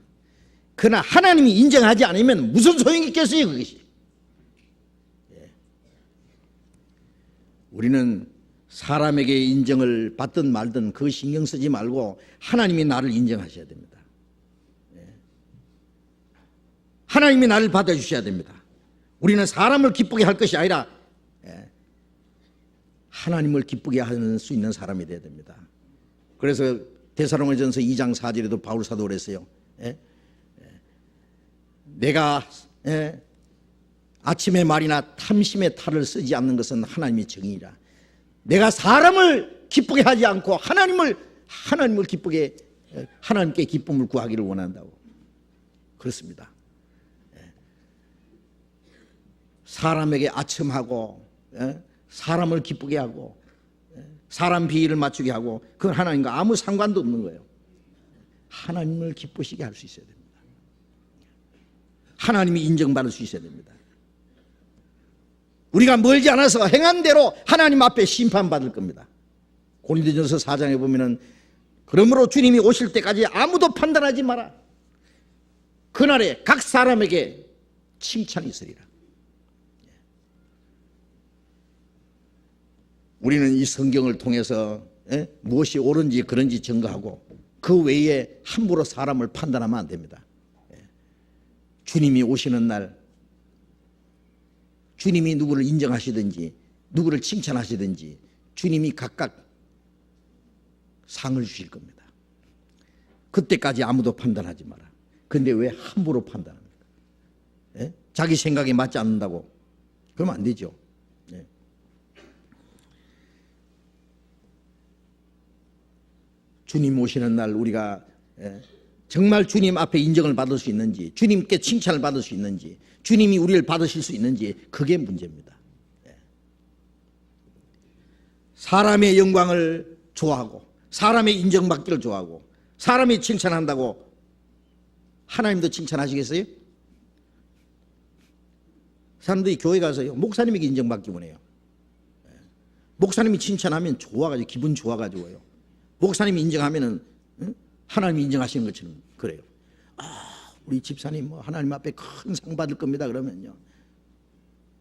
그러나 하나님이 인정하지 않으면 무슨 소용이 있겠어요, 그것이. 예. 우리는 사람에게 인정을 받든 말든 그 신경 쓰지 말고 하나님이 나를 인정하셔야 됩니다. 예. 하나님이 나를 받아주셔야 됩니다. 우리는 사람을 기쁘게 할 것이 아니라, 예, 하나님을 기쁘게 할 수 있는 사람이 되어야 됩니다. 그래서 데살로니가전서 2장 4절에도 바울 사도 그랬어요. 예? 내가, 예, 아침의 말이나 탐심의 탈을 쓰지 않는 것은 하나님의 정의이라. 내가 사람을 기쁘게 하지 않고 하나님을 기쁘게, 하나님께 기쁨을 구하기를 원한다고. 그렇습니다. 사람에게 아첨하고, 사람을 기쁘게 하고, 사람 비위를 맞추게 하고, 그건 하나님과 아무 상관도 없는 거예요. 하나님을 기쁘시게 할 수 있어야 됩니다. 하나님이 인정받을 수 있어야 됩니다. 우리가 멀지 않아서 행한 대로 하나님 앞에 심판받을 겁니다. 고린도전서 4장에 보면은 그러므로 주님이 오실 때까지 아무도 판단하지 마라. 그날에 각 사람에게 칭찬이 있으리라. 우리는 이 성경을 통해서, 무엇이 옳은지 그런지 증거하고 그 외에 함부로 사람을 판단하면 안 됩니다. 주님이 오시는 날 주님이 누구를 인정하시든지 누구를 칭찬하시든지 주님이 각각 상을 주실 겁니다. 그때까지 아무도 판단하지 마라. 근데 왜 함부로 판단합니까? 자기 생각에 맞지 않는다고 그러면 안 되죠. 주님 오시는 날 우리가 정말 주님 앞에 인정을 받을 수 있는지, 주님께 칭찬을 받을 수 있는지, 주님이 우리를 받으실 수 있는지, 그게 문제입니다. 사람의 영광을 좋아하고 사람의 인정받기를 좋아하고 사람이 칭찬한다고 하나님도 칭찬하시겠어요? 사람들이 교회 가서요, 목사님에게 인정받기 원해요. 목사님이 칭찬하면 좋아가지고 기분 좋아가지고요. 목사님이 인정하면은, 하나님이 인정하시는 것처럼 그래요. 우리 집사님 뭐 하나님 앞에 큰 상 받을 겁니다. 그러면요,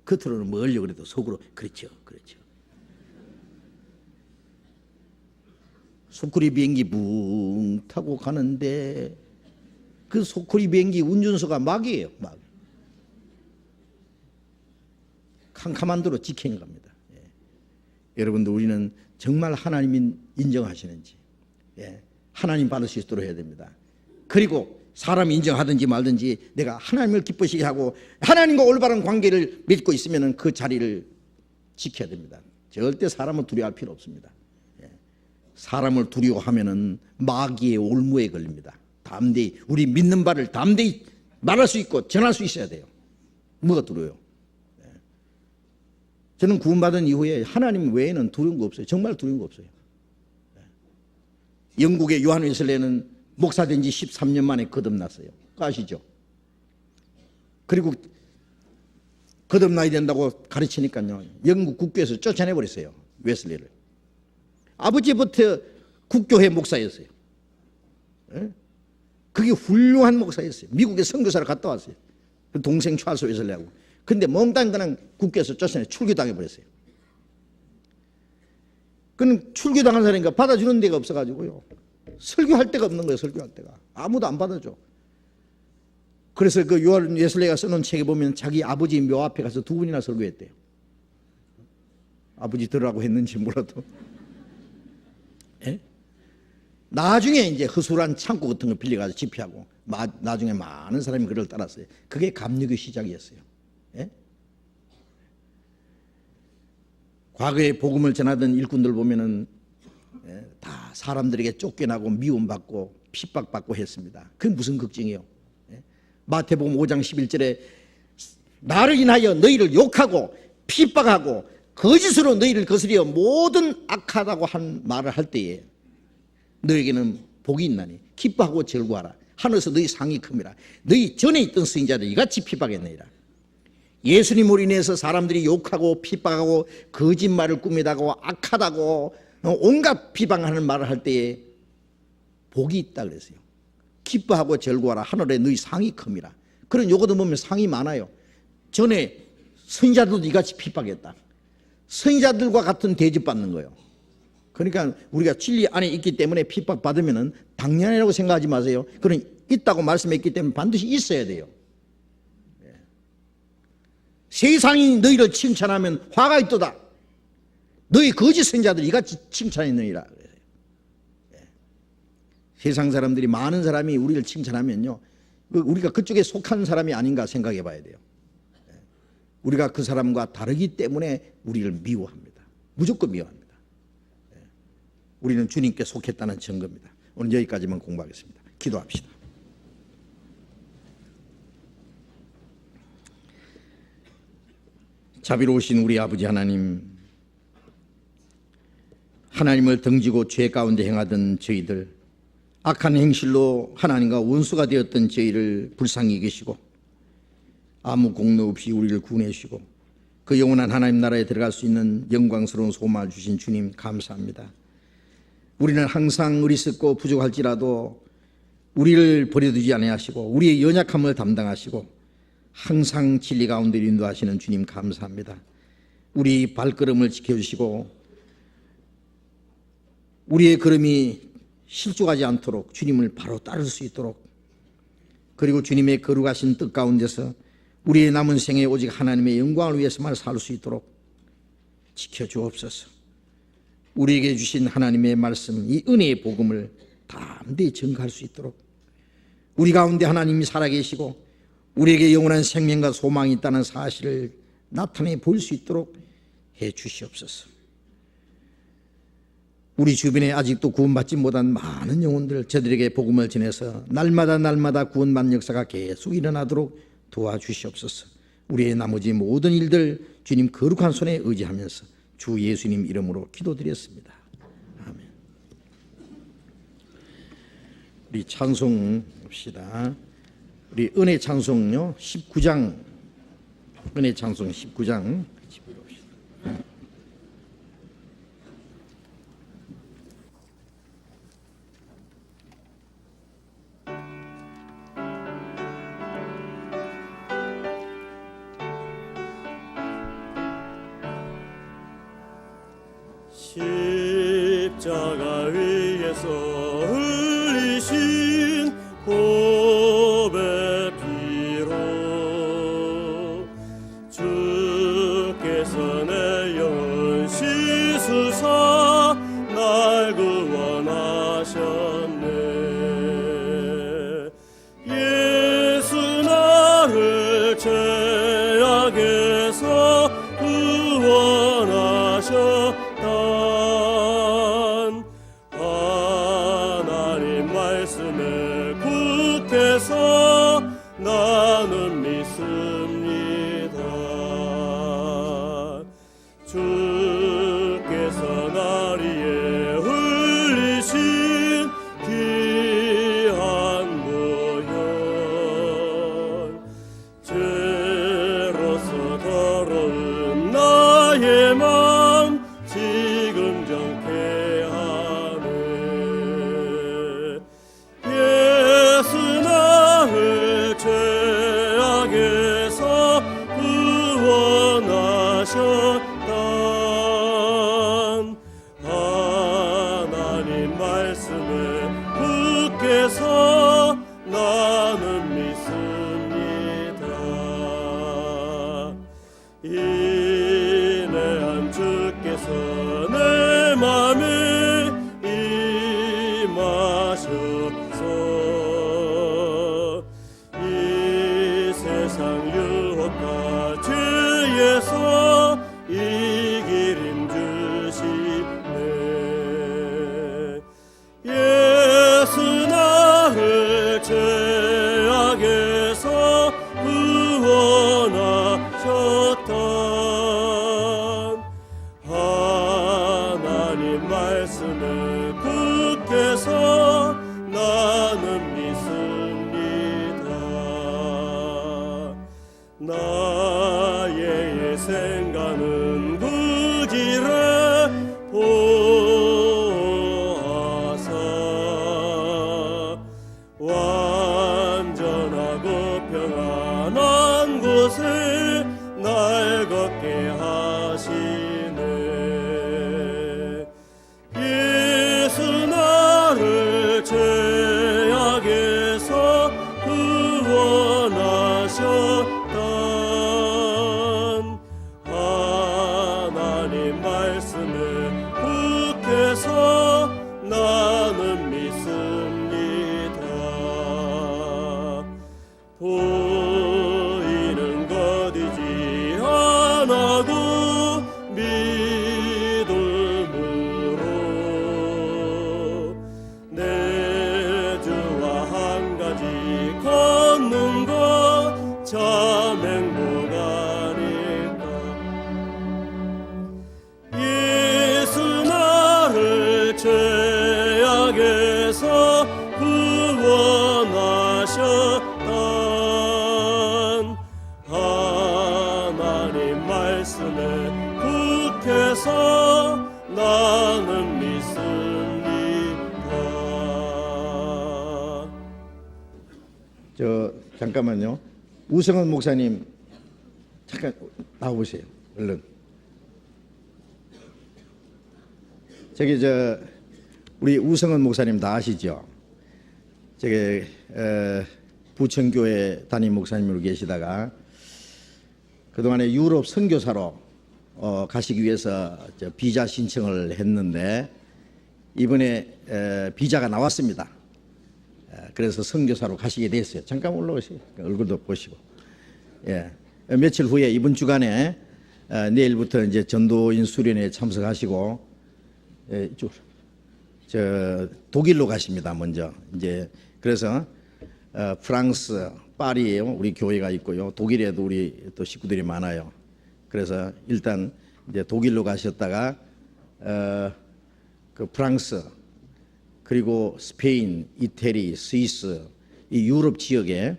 겉으로는 뭐 하려고 그래도 속으로 그렇죠. 소쿠리 비행기 붕 타고 가는데 그 소쿠리 비행기 운전수가 막이에요. 막 캄캄한 도로 직행해 갑니다. 여러분들, 우리는 정말 하나님이 인정하시는지, 하나님 받을 수 있도록 해야 됩니다. 그리고 사람이 인정하든지 말든지 내가 하나님을 기쁘시게 하고 하나님과 올바른 관계를 맺고 있으면 그 자리를 지켜야 됩니다. 절대 사람을 두려워할 필요 없습니다. 사람을 두려워하면은 마귀의 올무에 걸립니다. 담대히 우리 믿는 바를 담대히 말할 수 있고 전할 수 있어야 돼요. 뭐가 두려워요? 저는 구원받은 이후에 하나님 외에는 두려운 거 없어요. 정말 두려운 거 없어요. 영국의 요한 웨슬레는 목사된 지 13년 만에 거듭났어요. 그거 아시죠? 그리고 거듭나야 된다고 가르치니까요, 영국 국교에서 쫓아내버렸어요, 웨슬레를. 아버지부터 국교회 목사였어요. 그게 훌륭한 목사였어요. 미국에 선교사를 갔다 왔어요. 동생 찰스 웨슬레하고. 근데 몽땅 그냥 국교에서 쫓아내 출교당해버렸어요. 그는 출교당한 사람이니까 받아주는 데가 없어가지고요, 설교할 데가 없는 거예요. 설교할 데가 아무도 안 받아줘. 그래서 그 요한 웨슬레가 써놓은 책에 보면 자기 아버지 묘 앞에 가서 2번이나 설교했대요. 아버지 들으라고 했는지 몰라도. 예? 나중에 이제 허술한 창고 같은 거 빌려가서 집회하고, 나중에 많은 사람이 그를 따랐어요. 그게 감리교 시작이었어요. 예? 과거에 복음을 전하던 일꾼들 보면은 다 사람들에게 쫓겨나고 미움받고 핍박받고 했습니다. 그게 무슨 걱정이에요? 마태복음 5장 11절에 나를 인하여 너희를 욕하고 핍박하고 거짓으로 너희를 거스려 모든 악하다고 한 말을 할 때에 너희에게는 복이 있나니 기뻐하고 즐거워하라. 하늘에서 너희 상이 큽니다. 너희 전에 있던 선지자들 이같이 핍박했느니라. 예수님으로 인해서 사람들이 욕하고 핍박하고 거짓말을 꾸미다고 악하다고 온갖 비방하는 말을 할 때에 복이 있다 그랬어요. 기뻐하고 즐거워하라. 하늘에 너희 상이 큽니다. 그런 요거도 보면 상이 많아요. 전에 선지자들도 이같이 핍박했다. 선지자들과 같은 대접받는 거예요. 그러니까 우리가 진리 안에 있기 때문에 핍박받으면 당연이라고 생각하지 마세요. 그런 있다고 말씀했기 때문에 반드시 있어야 돼요. 세상이 너희를 칭찬하면 화가 있도다. 너희 거짓 선지자들이 이같이 칭찬했느니라. 세상 사람들이, 많은 사람이 우리를 칭찬하면요, 우리가 그쪽에 속한 사람이 아닌가 생각해 봐야 돼요. 우리가 그 사람과 다르기 때문에 우리를 미워합니다. 무조건 미워합니다. 우리는 주님께 속했다는 증거입니다. 오늘 여기까지만 공부하겠습니다. 기도합시다. 자비로우신 우리 아버지 하나님, 하나님을 등지고 죄 가운데 행하던 저희들, 악한 행실로 하나님과 원수가 되었던 저희를 불쌍히 여기시고 아무 공로 없이 우리를 구원해 주시고 그 영원한 하나님 나라에 들어갈 수 있는 영광스러운 소망을 주신 주님 감사합니다. 우리는 항상 어리석고 부족할지라도 우리를 버려두지 아니하시고 우리의 연약함을 담당하시고 항상 진리 가운데 인도하시는 주님 감사합니다. 우리 발걸음을 지켜주시고 우리의 걸음이 실족하지 않도록 주님을 바로 따를 수 있도록, 그리고 주님의 거룩하신 뜻 가운데서 우리의 남은 생에 오직 하나님의 영광을 위해서만 살 수 있도록 지켜주옵소서. 우리에게 주신 하나님의 말씀, 이 은혜의 복음을 담대히 전가할 수 있도록, 우리 가운데 하나님이 살아계시고 우리에게 영원한 생명과 소망이 있다는 사실을 나타내 보일 수 있도록 해 주시옵소서. 우리 주변에 아직도 구원받지 못한 많은 영혼들, 저들에게 복음을 전해서 날마다 구원받는 역사가 계속 일어나도록 도와주시옵소서. 우리의 나머지 모든 일들 주님 거룩한 손에 의지하면서 주 예수님 이름으로 기도드렸습니다. 아멘. 우리 찬송합시다. 우리 은혜 찬송요 19장, 은혜 찬송 19장 십자가 위에서 흘리신 보배 피로 주께서 내 영혼 씻으사 날 구원하셨네. 예수 나를 죄악에서 구원하셨다. 하나님 말씀에 굳게서 나는 믿습니다. 주께서 날 위해 흘리신 귀한 보혈 죄로서 더러운 나의 맘 지금 정케 하네. 예수 나를 죄악에서 구원하셨다. 하나님 말씀에 굳게서 나는 믿습니다. 인내한 주께서 내 맘에 임하셔서 이 세상 유혹과 죄에서 이길 힘 주시네. 예수 나를 죄악에서 구원하셨다. 하나님 말씀에 굳게서 나는 믿습니다. 나의 생각은 부지런히 보아사 완전하고 평안한 곳에 날 걷게 하시네. 예수 나를 죄악에서 구원하셨다. 하나님 말씀에 굳게서 나는 믿습니다. 보이는 것 이지 안 하고 믿음으로 내 주와 한 가지 걷는 것 참 행복 아닐까. 예수 나를 죄악에서 구원하셨다. 하나님 말씀에 굳게서 나는 믿습니다. 잠깐만요. 우성은 목사님 잠깐 나와보세요. 얼른. 우리 우성은 목사님 다 아시죠? 부천교회 담임 목사님으로 계시다가 그동안에 유럽 선교사로 가시기 위해서 비자 신청을 했는데 이번에 비자가 나왔습니다. 그래서 선교사로 가시게 됐어요. 잠깐 올라오세요. 얼굴도 보시고. 예. 며칠 후에 이번 주간에 내일부터 이제 전도인 수련회에 참석하시고 독일로 가십니다. 먼저 이제 그래서 프랑스 파리에 우리 교회가 있고요. 독일에도 우리 또 식구들이 많아요. 그래서 일단 이제 독일로 가셨다가 그 프랑스 그리고 스페인, 이태리, 스위스 이 유럽 지역에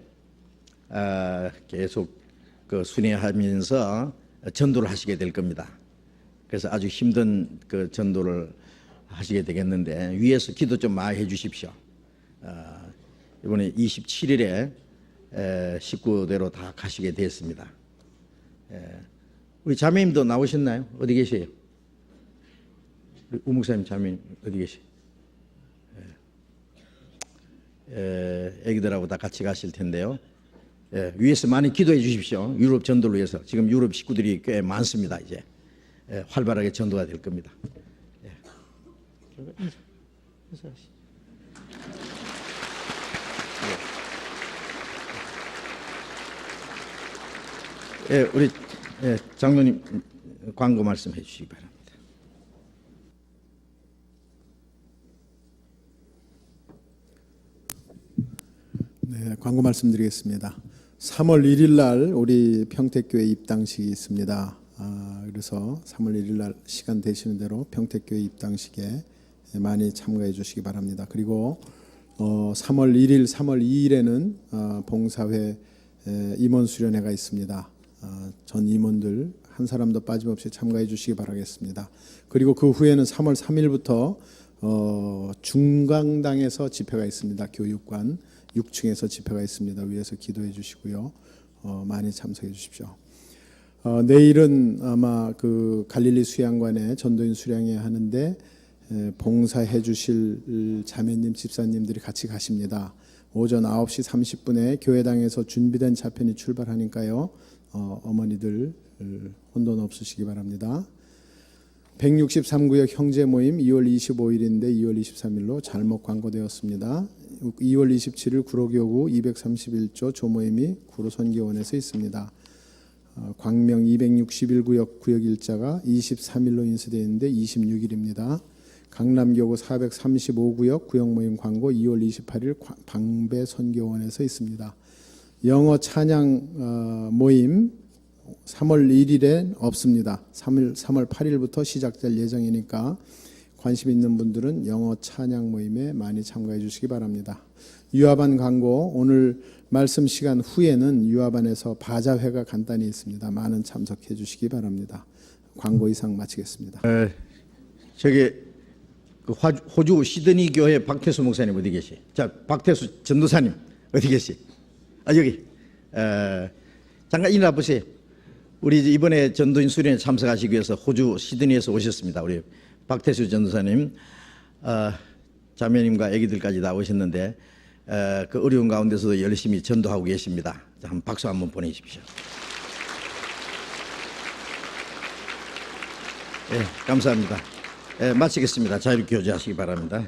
계속 그 순회하면서 전도를 하시게 될 겁니다. 그래서 아주 힘든 그 전도를 하시게 되겠는데 위에서 기도 좀 많이 해주십시오. 이번에 27일에 식구대로 다 가시게 됐습니다. 우리 자매님도 나오셨나요? 어디 계세요? 우 목사님 자매님 어디 계세요? 애기들하고 다 같이 가실 텐데요. 위에서 많이 기도해 주십시오. 유럽 전도를 위해서. 지금 유럽 식구들이 꽤 많습니다. 이제 활발하게 전도가 될 겁니다. 우리 장로님 광고 말씀해 주시기 바랍니다. 네, 광고 말씀드리겠습니다. 3월 1일 날 우리 평택교회 입당식이 있습니다. 그래서 3월 1일 날 시간 되시는 대로 평택교회 입당식에 많이 참가해 주시기 바랍니다. 그리고 3월 1일, 3월 2일에는 봉사회 임원 수련회가 있습니다. 전 임원들 한 사람도 빠짐없이 참가해 주시기 바라겠습니다. 그리고 그 후에는 3월 3일부터 중강당에서 집회가 있습니다. 교육관 6층에서 집회가 있습니다. 위에서 기도해 주시고요. 많이 참석해 주십시오. 내일은 아마 그 갈릴리 수양관에 전도인 수양회 하는데 봉사해 주실 자매님, 집사님들이 같이 가십니다. 오전 9시 30분에 교회당에서 준비된 차편이 출발하니까요. 어머니들 혼돈 없으시기 바랍니다. 163구역 형제 모임 2월 25일인데 2월 23일로 잘못 광고되었습니다. 2월 27일 구로교구 231조 조모임이 구로선교원에서 있습니다. 광명 261구역 구역 일자가 23일로 인쇄되어 있는데 26일입니다. 강남교구 435구역 구역모임 광고 2월 28일 방배선교원에서 있습니다. 영어 찬양 모임 3월 1일엔 없습니다. 3월 8일부터 시작될 예정이니까 관심 있는 분들은 영어 찬양 모임에 많이 참가해 주시기 바랍니다. 유아반 광고, 오늘 말씀 시간 후에는 유아반에서 바자회가 간단히 있습니다. 많은 참석해 주시기 바랍니다. 광고 이상 마치겠습니다. 저기 그 호주 시드니 교회 박태수 목사님 어디 계시? 자, 박태수 전도사님 어디 계시? 여기. 잠깐 일어나 보세요. 우리 이번에 전도인 수련회 참석하시기 위해서 호주 시드니에서 오셨습니다. 우리 박태수 전도사님, 자매님과 아기들까지 다 오셨는데 그 어려운 가운데서도 열심히 전도하고 계십니다. 자, 한번 박수 한번 보내주십시오. 감사합니다. 마치겠습니다. 자유롭게 교제하시기 바랍니다.